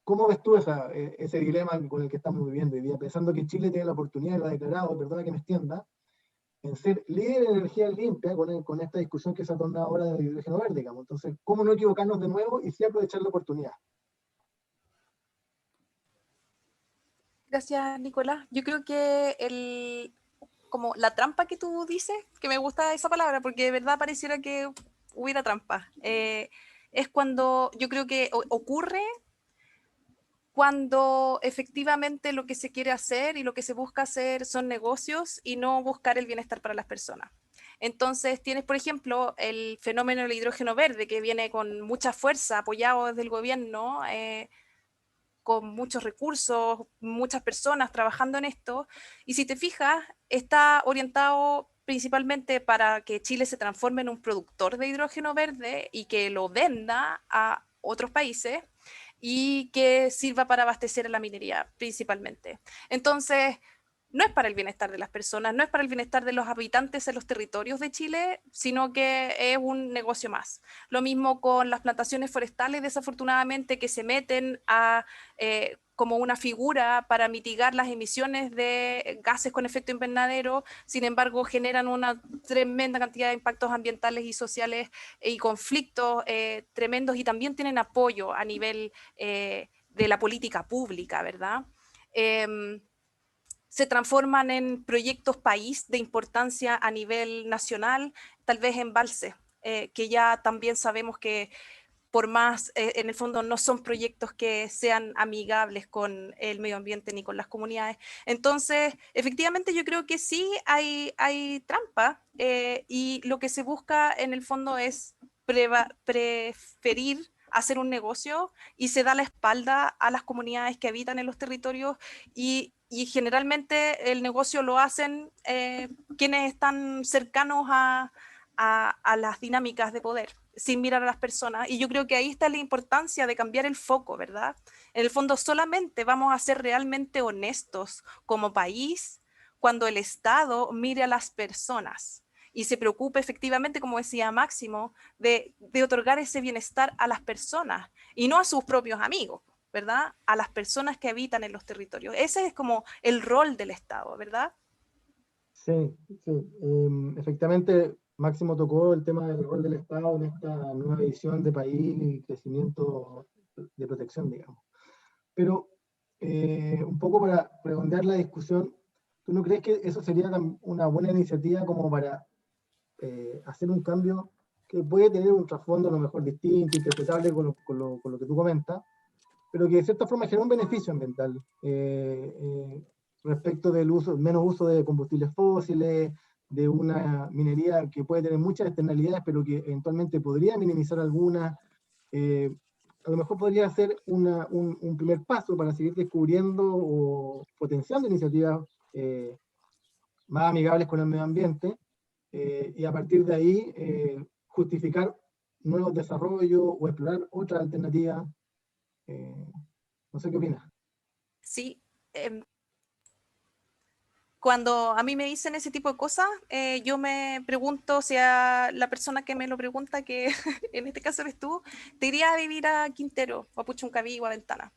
¿cómo ves tú ese dilema con el que estamos viviendo hoy día? Pensando que Chile tiene la oportunidad, y lo ha declarado, perdona que me extienda, en ser líder en energía limpia con esta discusión que se ha tornado ahora del hidrógeno verde, digamos. Entonces, ¿cómo no equivocarnos de nuevo y sí aprovechar la oportunidad?
Gracias, Nicolás. Yo creo que como la trampa que tú dices, que me gusta esa palabra, porque de verdad pareciera que hubiera trampa, es cuando yo creo que ocurre cuando efectivamente lo que se quiere hacer y lo que se busca hacer son negocios y no buscar el bienestar para las personas. Entonces tienes, por ejemplo, el fenómeno del hidrógeno verde, que viene con mucha fuerza, apoyado desde el gobierno, con muchos recursos, muchas personas trabajando en esto, y si te fijas, está orientado principalmente para que Chile se transforme en un productor de hidrógeno verde y que lo venda a otros países, y que sirva para abastecer a la minería principalmente. Entonces, no es para el bienestar de las personas, no es para el bienestar de los habitantes en los territorios de Chile, sino que es un negocio más. Lo mismo con las plantaciones forestales, desafortunadamente, que se meten a, como una figura para mitigar las emisiones de gases con efecto invernadero, sin embargo generan una tremenda cantidad de impactos ambientales y sociales y conflictos tremendos, y también tienen apoyo a nivel de la política pública, ¿verdad? Se transforman en proyectos país de importancia a nivel nacional, tal vez embalses, que ya también sabemos que por más, en el fondo no son proyectos que sean amigables con el medio ambiente ni con las comunidades. Entonces, efectivamente yo creo que sí hay trampa, y lo que se busca en el fondo es preferir hacer un negocio, y se da la espalda a las comunidades que habitan en los territorios, y generalmente el negocio lo hacen quienes están cercanos a las dinámicas de poder, sin mirar a las personas. Y yo creo que ahí está la importancia de cambiar el foco, ¿verdad? En el fondo solamente vamos a ser realmente honestos como país cuando el Estado mire a las personas y se preocupe efectivamente, como decía Máximo, de otorgar ese bienestar a las personas y no a sus propios amigos, ¿verdad? A las personas que habitan en los territorios. Ese es como el rol del Estado, ¿verdad?
Sí, sí. Efectivamente, Máximo tocó el tema del rol del Estado en esta nueva visión de país y crecimiento de protección, digamos. Pero un poco para redondear la discusión, ¿tú no crees que eso sería una buena iniciativa como para hacer un cambio que puede tener un trasfondo a lo mejor distinto, interpretable con lo que tú comentas, pero que de cierta forma genera un beneficio ambiental respecto del menos uso de combustibles fósiles, de una minería que puede tener muchas externalidades, pero que eventualmente podría minimizar algunas? A lo mejor podría ser un primer paso para seguir descubriendo o potenciando iniciativas más amigables con el medio ambiente, y a partir de ahí justificar nuevos desarrollos o explorar otras alternativas. No sé qué opinas.
Sí, cuando a mí me dicen ese tipo de cosas, yo me pregunto si a la persona que me lo pregunta, que en este caso eres tú, te iría a vivir a Quintero, o a Puchuncaví, o a Ventana.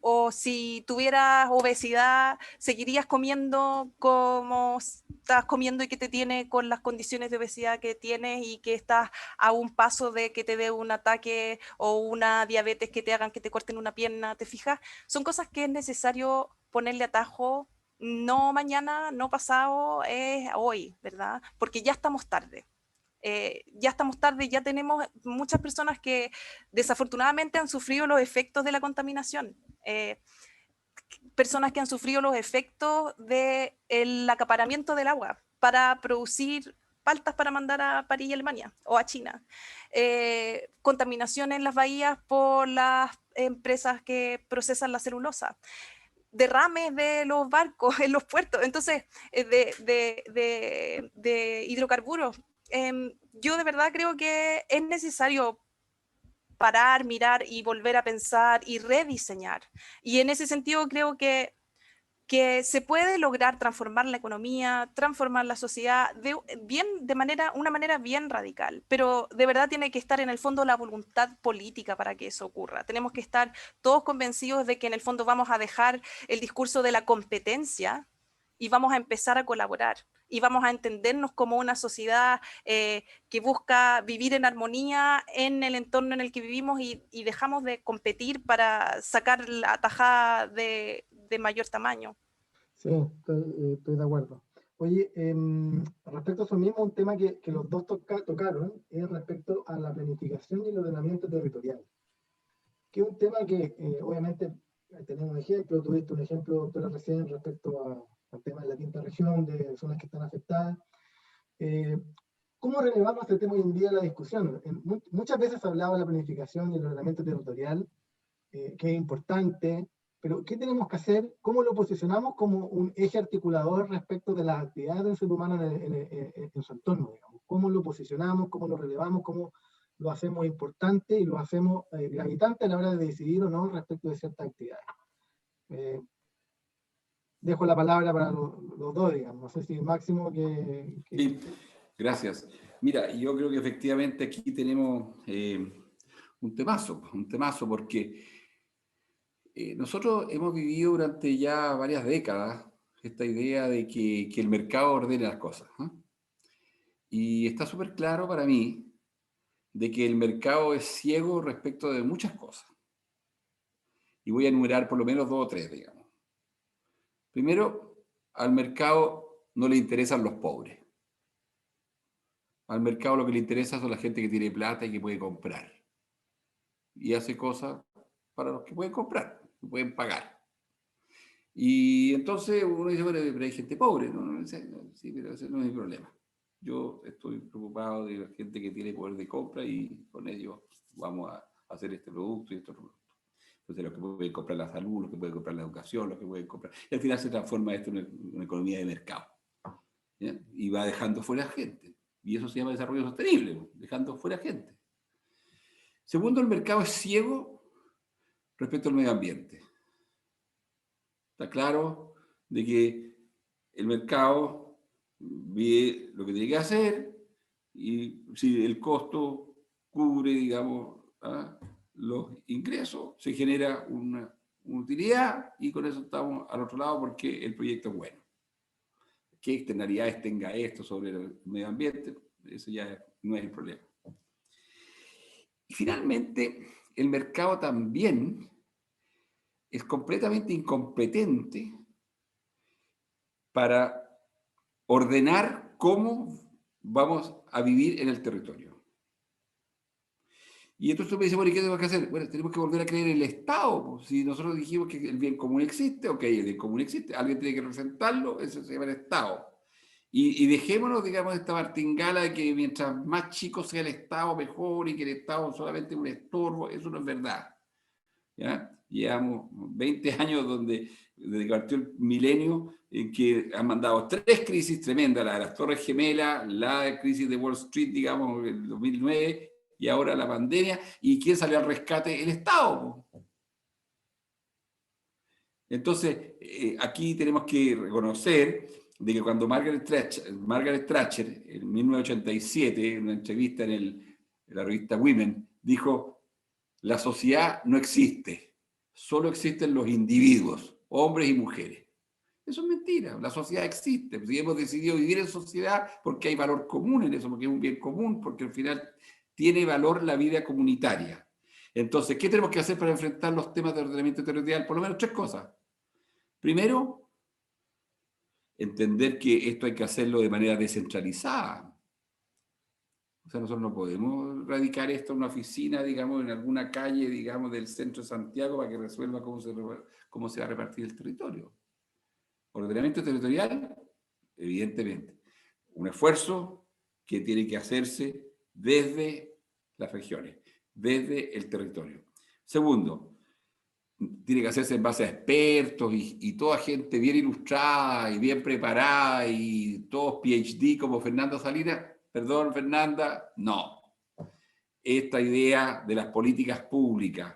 O si tuvieras obesidad, ¿seguirías comiendo como estás comiendo y que te tiene con las condiciones de obesidad que tienes y que estás a un paso de que te dé un ataque o una diabetes que te hagan que te corten una pierna? ¿Te fijas? Son cosas que es necesario ponerle atajo, no mañana, no pasado, es hoy, ¿verdad? Porque ya estamos tarde. Ya estamos tarde, ya tenemos muchas personas que desafortunadamente han sufrido los efectos de la contaminación, personas que han sufrido los efectos del acaparamiento del agua para producir paltas para mandar a París y Alemania o a China, contaminación en las bahías por las empresas que procesan la celulosa, derrames de los barcos en los puertos, entonces de hidrocarburos. Yo de verdad creo que es necesario parar, mirar y volver a pensar y rediseñar. Y en ese sentido creo que se puede lograr transformar la economía, transformar la sociedad una manera bien radical, pero de verdad tiene que estar en el fondo la voluntad política para que eso ocurra. Tenemos que estar todos convencidos de que en el fondo vamos a dejar el discurso de la competencia y vamos a empezar a colaborar y vamos a entendernos como una sociedad que busca vivir en armonía en el entorno en el que vivimos, y dejamos de competir para sacar la tajada de mayor tamaño.
Sí, estoy de acuerdo. Oye, respecto a eso mismo, un tema que los dos tocaron es respecto a la planificación y el ordenamiento territorial, que es un tema que obviamente tenemos un ejemplo, tuviste un ejemplo, doctora, recién respecto al tema de la quinta región, de zonas que están afectadas. ¿Cómo relevamos este tema hoy en día en la discusión? Muchas veces hablaba de la planificación y el ordenamiento territorial, que es importante, pero ¿qué tenemos que hacer? ¿Cómo lo posicionamos como un eje articulador respecto de las actividades del ser humano en su entorno, digamos? ¿Cómo lo posicionamos? ¿Cómo lo relevamos? ¿Cómo lo hacemos importante y lo hacemos gravitante a la hora de decidir o no respecto de ciertas actividades? dejo la palabra para los dos, digamos. No sé si Máximo
Sí, gracias. Mira, yo creo que efectivamente aquí tenemos un temazo, porque nosotros hemos vivido durante ya varias décadas esta idea de que el mercado ordene las cosas, ¿no? Y está súper claro para mí de que el mercado es ciego respecto de muchas cosas. Y voy a enumerar por lo menos 2 o 3, digamos. Primero, al mercado no le interesan los pobres. Al mercado lo que le interesa son la gente que tiene plata y que puede comprar. Y hace cosas para los que pueden comprar, que pueden pagar. Y entonces uno dice, bueno, pero hay gente pobre, ¿no? Sí, pero ese no es mi problema. Yo estoy preocupado de la gente que tiene poder de compra y con ellos vamos a hacer este producto y estos productos. Entonces los que pueden comprar la salud, los que pueden comprar la educación, los que pueden comprar... Y al final se transforma esto en una economía de mercado, ¿ya? Y va dejando fuera gente. Y eso se llama desarrollo sostenible, ¿no? Dejando fuera gente. Segundo, el mercado es ciego respecto al medio ambiente. Está claro de que el mercado ve lo que tiene que hacer y si el costo cubre, digamos, los ingresos, se genera una utilidad y con eso estamos al otro lado porque el proyecto es bueno. ¿Qué externalidades tenga esto sobre el medio ambiente? Eso ya no es el problema. Y finalmente, el mercado también es completamente incompetente para ordenar cómo vamos a vivir en el territorio. Y entonces me dice, bueno, ¿y qué tenemos que hacer? Bueno, tenemos que volver a creer en el Estado. Pues. Si nosotros dijimos que el bien común existe, ok, el bien común existe, alguien tiene que representarlo, eso se llama el Estado. Y dejémonos, digamos, esta martingala de que mientras más chico sea el Estado, mejor, y que el Estado solamente es un estorbo, eso no es verdad. ¿Ya? Llevamos 20 años desde que partió el milenio, en que han mandado 3 crisis tremendas, la de las Torres Gemelas, la crisis de Wall Street, digamos, en el 2009, y ahora la pandemia. ¿Y quién salió al rescate? El Estado. Entonces, aquí tenemos que reconocer de que cuando Margaret Thatcher, en 1987, en una entrevista en la revista Women, dijo, la sociedad no existe, solo existen los individuos, hombres y mujeres. Eso es mentira, la sociedad existe. Si hemos decidido vivir en sociedad porque hay valor común en eso, porque es un bien común, porque al final tiene valor la vida comunitaria. Entonces, ¿qué tenemos que hacer para enfrentar los temas de ordenamiento territorial? Por lo menos 3 cosas. Primero, entender que esto hay que hacerlo de manera descentralizada. O sea, nosotros no podemos radicar esto en una oficina, digamos, en alguna calle, digamos, del centro de Santiago para que resuelva cómo se va a repartir el territorio. Ordenamiento territorial, evidentemente. Un esfuerzo que tiene que hacerse desde las regiones, desde el territorio. Segundo, tiene que hacerse en base a expertos y toda gente bien ilustrada y bien preparada y todos PhD como Fernanda Salinas. Perdón, Fernanda, no. Esta idea de las políticas públicas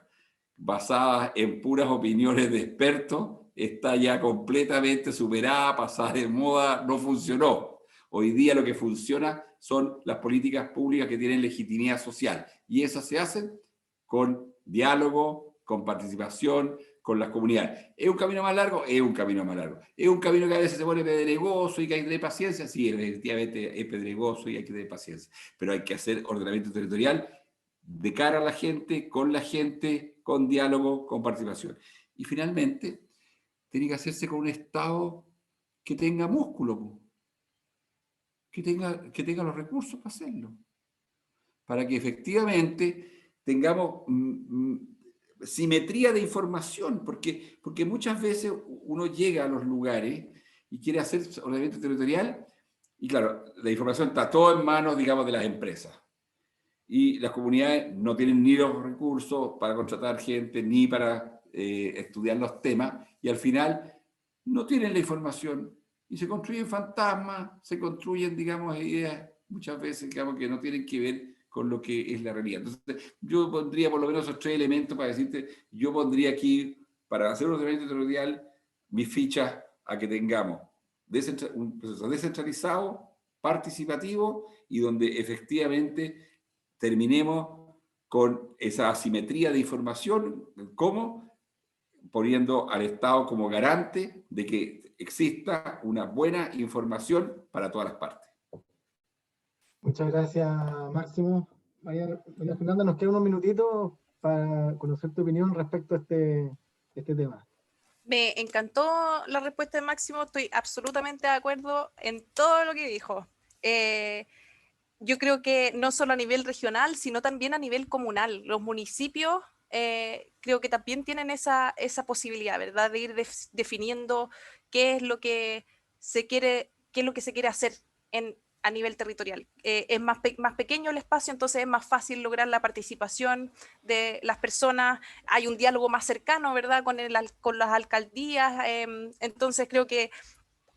basadas en puras opiniones de expertos está ya completamente superada, pasada de moda, no funcionó. Hoy día lo que funciona son las políticas públicas que tienen legitimidad social y esas se hacen con diálogo, con participación, con las comunidades. ¿Es un camino más largo? Es un camino más largo. ¿Es un camino que a veces se pone pedregoso y que hay que tener paciencia? Sí, efectivamente es pedregoso y hay que tener paciencia. Pero hay que hacer ordenamiento territorial de cara a la gente, con diálogo, con participación. Y finalmente, tiene que hacerse con un Estado que tenga músculo, que tenga los recursos para hacerlo. Para que efectivamente tengamos simetría de información, porque muchas veces uno llega a los lugares y quiere hacer ordenamiento territorial y claro, la información está todo en manos, digamos, de las empresas. Y las comunidades no tienen ni los recursos para contratar gente, ni para estudiar los temas, y al final no tienen la información y se construyen fantasmas, se construyen, digamos, ideas muchas veces, digamos, que no tienen que ver con lo que es la realidad. Entonces, yo pondría por lo menos esos 3 elementos para decirte, yo pondría aquí, para hacer un ordenamiento territorial, mis fichas a que tengamos un proceso descentralizado, participativo y donde efectivamente terminemos con esa asimetría de información. ¿Cómo? Poniendo al Estado como garante de que exista una buena información para todas las partes.
Muchas gracias, Máximo. María Fernanda, nos quedan unos minutitos para conocer tu opinión respecto a este tema.
Me encantó la respuesta de Máximo, estoy absolutamente de acuerdo en todo lo que dijo. Yo creo que no solo a nivel regional, sino también a nivel comunal. Los municipios creo que también tienen esa posibilidad, ¿verdad? De ir definiendo qué es lo que se quiere, hacer a nivel territorial. Es más pequeño el espacio, entonces es más fácil lograr la participación de las personas, hay un diálogo más cercano, ¿verdad? Con las alcaldías, entonces creo que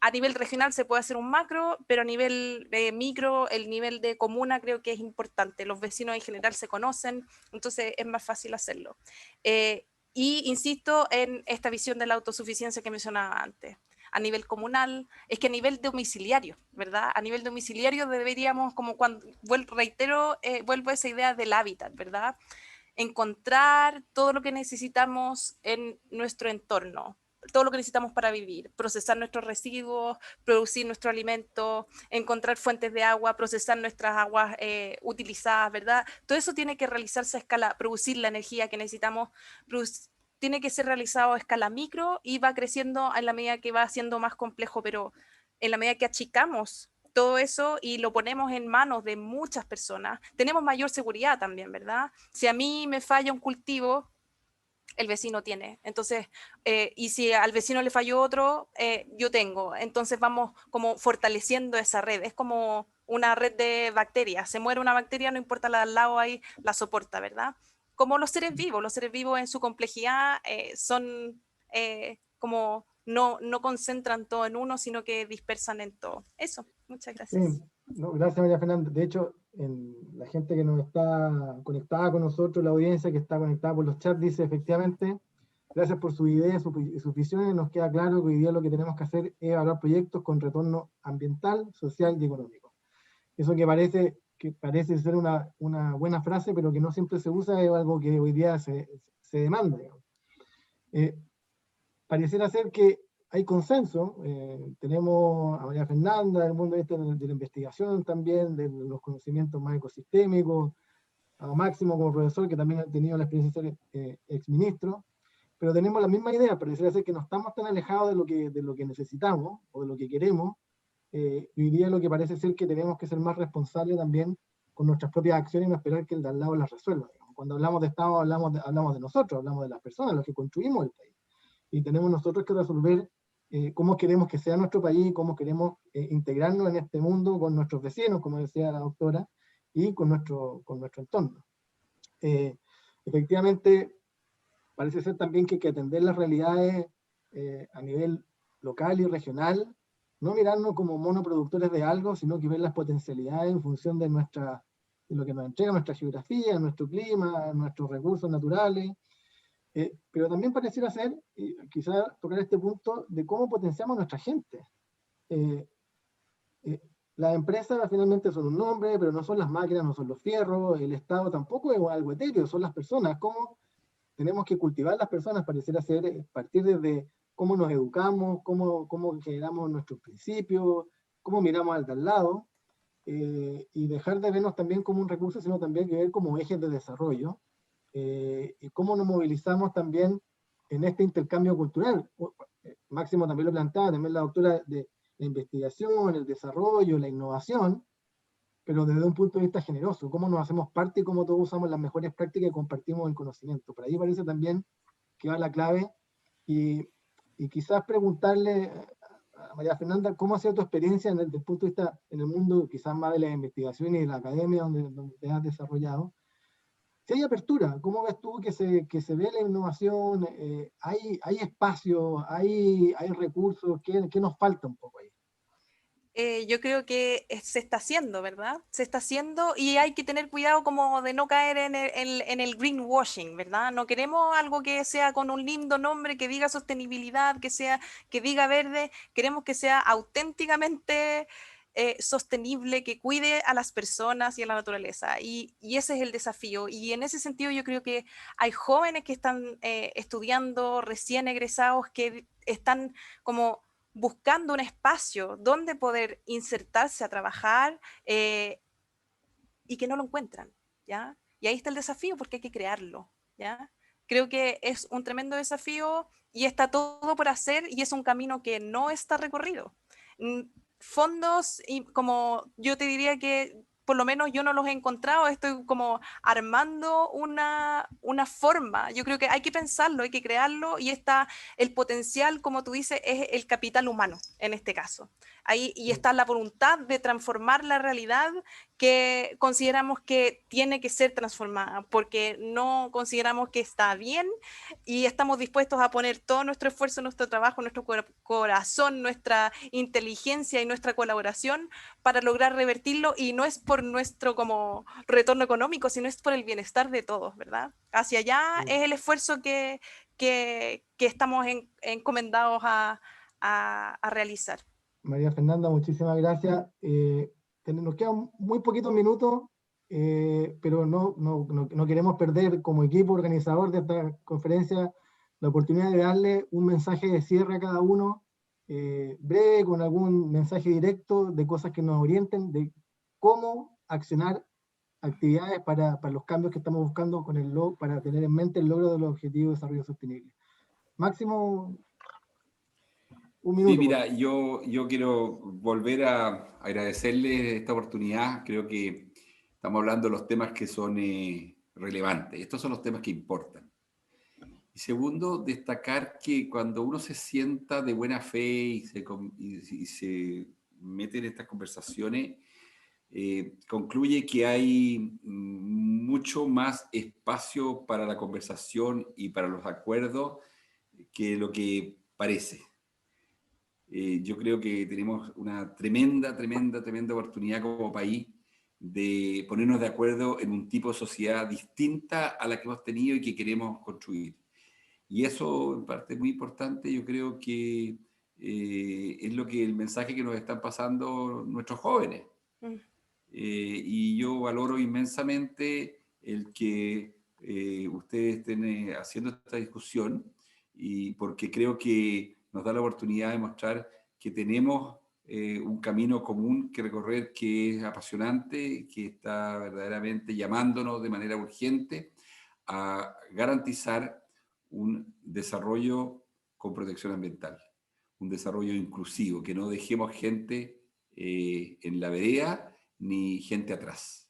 a nivel regional se puede hacer un macro, pero a nivel micro, el nivel de comuna creo que es importante. Los vecinos en general se conocen, entonces es más fácil hacerlo. Y insisto en esta visión de la autosuficiencia que mencionaba antes. A nivel comunal, es que a nivel domiciliario, ¿verdad? A nivel domiciliario deberíamos, como cuando, vuelvo a esa idea del hábitat, ¿verdad? Encontrar todo lo que necesitamos en nuestro entorno, todo lo que necesitamos para vivir, procesar nuestros residuos, producir nuestro alimento, encontrar fuentes de agua, procesar nuestras aguas utilizadas, ¿verdad? Todo eso tiene que realizarse a escala, producir la energía que necesitamos, tiene que ser realizado a escala micro y va creciendo en la medida que va siendo más complejo, pero en la medida que achicamos todo eso y lo ponemos en manos de muchas personas, tenemos mayor seguridad también, ¿verdad? Si a mí me falla un cultivo, el vecino tiene, entonces, y si al vecino le falló otro, yo tengo, entonces vamos como fortaleciendo esa red, es como una red de bacterias, se muere una bacteria, no importa la de al lado ahí, la soporta, ¿verdad? Como los seres vivos en su complejidad son como no concentran todo en uno, sino que dispersan en todo. Eso, muchas gracias.
Sí, no, gracias María Fernanda. De hecho, la gente que nos está conectada con nosotros, la audiencia que está conectada por los chats, dice efectivamente, gracias por su idea y sus visiones, nos queda claro que hoy día lo que tenemos que hacer es evaluar proyectos con retorno ambiental, social y económico. Eso que parece ser una buena frase, pero que no siempre se usa, es algo que hoy día se demanda. Pareciera ser que hay consenso, tenemos a María Fernanda del mundo de la investigación también, de los conocimientos más ecosistémicos, a Máximo como profesor, que también ha tenido la experiencia de ser exministro, pero tenemos la misma idea, pareciera ser que no estamos tan alejados de lo que necesitamos o de lo que queremos, y hoy día lo que parece ser que tenemos que ser más responsables también con nuestras propias acciones y no esperar que el de al lado las resuelva. Digamos. Cuando hablamos de Estado, hablamos de nosotros, hablamos de las personas, los que construimos el país. Y tenemos nosotros que resolver cómo queremos que sea nuestro país, cómo queremos integrarnos en este mundo con nuestros vecinos, como decía la doctora, y con nuestro entorno. Efectivamente, parece ser también que hay que atender las realidades a nivel local y regional, no mirarnos como monoproductores de algo, sino que ver las potencialidades en función de lo que nos entrega nuestra geografía, nuestro clima, nuestros recursos naturales, pero también pareciera ser, y quizás tocar este punto, de cómo potenciamos a nuestra gente. Las empresas finalmente son un nombre, pero no son las máquinas, no son los fierros, el Estado tampoco es algo etéreo, son las personas. ¿Cómo tenemos que cultivar las personas? Pareciera ser partir desde cómo nos educamos, cómo generamos nuestros principios, cómo miramos al de al lado, y dejar de vernos también como un recurso, sino también que ver como ejes de desarrollo, y cómo nos movilizamos también en este intercambio cultural. Máximo también lo planteaba, también la doctora, de la investigación, el desarrollo, la innovación, pero desde un punto de vista generoso, cómo nos hacemos parte y cómo todos usamos las mejores prácticas y compartimos el conocimiento. Por ahí parece también que va la clave, y quizás preguntarle a María Fernanda, ¿cómo ha sido tu experiencia desde el punto de vista en el mundo, quizás más de la investigación y de la academia donde te has desarrollado? Si hay apertura, ¿cómo ves tú que se ve la innovación? ¿Hay espacio, hay recursos? ¿Qué nos falta un poco ahí?
yo creo que se está haciendo, ¿verdad? Se está haciendo y hay que tener cuidado como de no caer en el greenwashing, ¿verdad? No queremos algo que sea con un lindo nombre, que diga sostenibilidad, que diga verde, queremos que sea auténticamente sostenible, que cuide a las personas y a la naturaleza. Y ese es el desafío. Y en ese sentido yo creo que hay jóvenes que están estudiando, recién egresados, que están como buscando un espacio donde poder insertarse a trabajar y que no lo encuentran, ¿ya? Y ahí está el desafío porque hay que crearlo, ¿ya? Creo que es un tremendo desafío y está todo por hacer y es un camino que no está recorrido. Fondos, y como yo te diría que por lo menos yo no los he encontrado, estoy como armando una forma. Yo creo que hay que pensarlo, hay que crearlo y está el potencial, como tú dices, es el capital humano en este caso. Ahí, y está la voluntad de transformar la realidad que consideramos que tiene que ser transformada, porque no consideramos que está bien y estamos dispuestos a poner todo nuestro esfuerzo, nuestro trabajo, nuestro corazón, nuestra inteligencia y nuestra colaboración para lograr revertirlo, y no es por nuestro como retorno económico, sino es por el bienestar de todos, ¿verdad? Hacia allá es el esfuerzo que estamos encomendados a realizar.
María Fernanda, muchísimas gracias. Nos quedan muy poquitos minutos, pero no queremos perder como equipo organizador de esta conferencia la oportunidad de darle un mensaje de cierre a cada uno, breve, con algún mensaje directo de cosas que nos orienten, de cómo accionar actividades para los cambios que estamos buscando para tener en mente el logro de los objetivos de desarrollo sostenible. Máximo un minuto.
Sí, mira, yo quiero volver a agradecerles esta oportunidad. Creo que estamos hablando de los temas que son relevantes. Estos son los temas que importan. Y segundo, destacar que cuando uno se sienta de buena fe y se mete en estas conversaciones, concluye que hay mucho más espacio para la conversación y para los acuerdos que lo que parece. Yo creo que tenemos una tremenda oportunidad como país de ponernos de acuerdo en un tipo de sociedad distinta a la que hemos tenido y que queremos construir. Y eso, en parte, es muy importante. Yo creo que es el mensaje que nos están pasando nuestros jóvenes. Y yo valoro inmensamente el que ustedes estén haciendo esta discusión, y porque creo que nos da la oportunidad de mostrar que tenemos un camino común que recorrer que es apasionante, que está verdaderamente llamándonos de manera urgente a garantizar un desarrollo con protección ambiental, un desarrollo inclusivo, que no dejemos gente en la vereda ni gente atrás,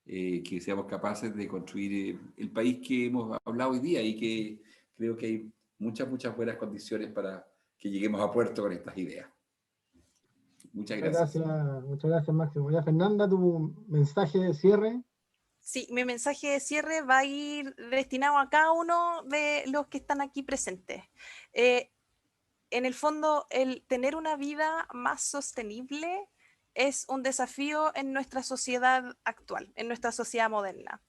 que seamos capaces de construir el país que hemos hablado hoy día, y que creo que hay muchas buenas condiciones para que lleguemos a puerto con estas ideas. Muchas gracias.
Muchas gracias, Máximo. María Fernanda, tu mensaje de cierre.
Sí, mi mensaje de cierre va a ir destinado a cada uno de los que están aquí presentes. En el fondo, el tener una vida más sostenible es un desafío en nuestra sociedad actual, en nuestra sociedad moderna.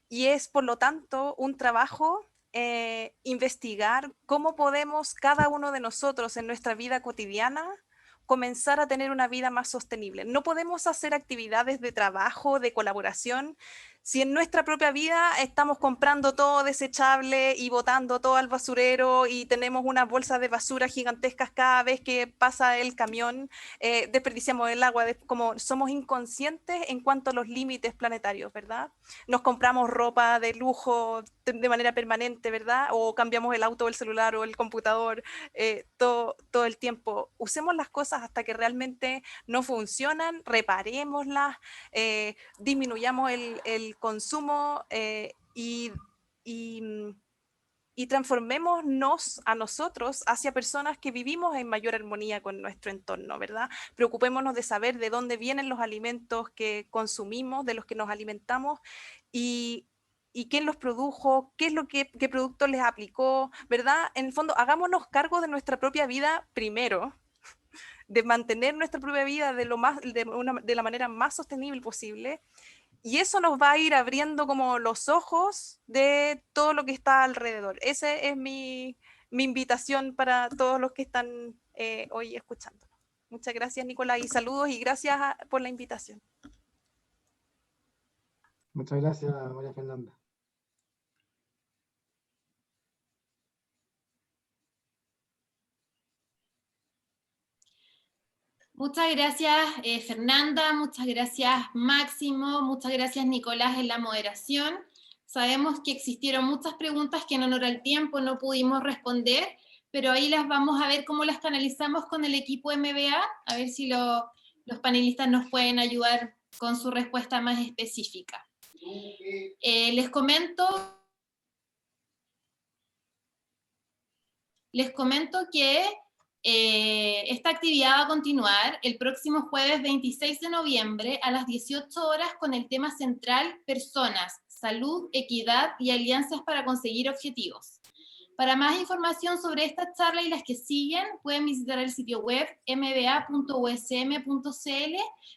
Y es, por lo tanto, un trabajo investigar cómo podemos cada uno de nosotros en nuestra vida cotidiana comenzar a tener una vida más sostenible. No podemos hacer actividades de trabajo, de colaboración, si en nuestra propia vida estamos comprando todo desechable y botando todo al basurero y tenemos unas bolsas de basura gigantescas cada vez que pasa el camión, desperdiciamos el agua, como somos inconscientes en cuanto a los límites planetarios, ¿verdad? Nos compramos ropa de lujo de manera permanente, ¿verdad? O cambiamos el auto, el celular o el computador todo el tiempo. Usemos las cosas hasta que realmente no funcionan, reparémoslas, disminuyamos el consumo y transformémonos a nosotros hacia personas que vivimos en mayor armonía con nuestro entorno, ¿verdad? Preocupémonos de saber de dónde vienen los alimentos que consumimos, de los que nos alimentamos, y quién los produjo, qué es lo qué producto les aplicó, ¿verdad? En el fondo, hagámonos cargo de nuestra propia vida primero, de mantener nuestra propia vida de la manera más sostenible posible. Y eso nos va a ir abriendo como los ojos de todo lo que está alrededor. Esa es mi invitación para todos los que están hoy escuchando. Muchas gracias, Nicolás, y saludos y gracias por la invitación.
Muchas gracias, María Fernanda.
Muchas gracias, Fernanda, muchas gracias, Máximo, muchas gracias, Nicolás, en la moderación. Sabemos que existieron muchas preguntas que en honor al tiempo no pudimos responder, pero ahí las vamos a ver cómo las canalizamos con el equipo MBA, a ver si los panelistas nos pueden ayudar con su respuesta más específica. Les comento que esta actividad va a continuar el próximo jueves 26 de noviembre a las 18 horas con el tema central Personas, Salud, Equidad y Alianzas para conseguir objetivos. Para más información sobre esta charla y las que siguen, pueden visitar el sitio web mba.usm.cl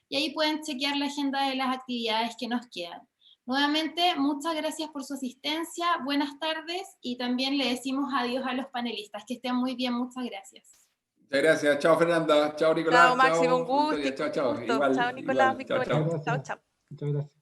y ahí pueden chequear la agenda de las actividades que nos quedan. Nuevamente, muchas gracias por su asistencia, buenas tardes y también le decimos adiós a los panelistas. Que estén muy bien, muchas gracias.
Muchas gracias. Chao, Fernanda. Chao, Nicolás.
Chao, Máximo, un
Chao,
gusto.
Victoria. Chao, chao.
Chao, Nicolás,
Igual. Chao,
Victoria.
chao.
Chao, chao.
Muchas gracias.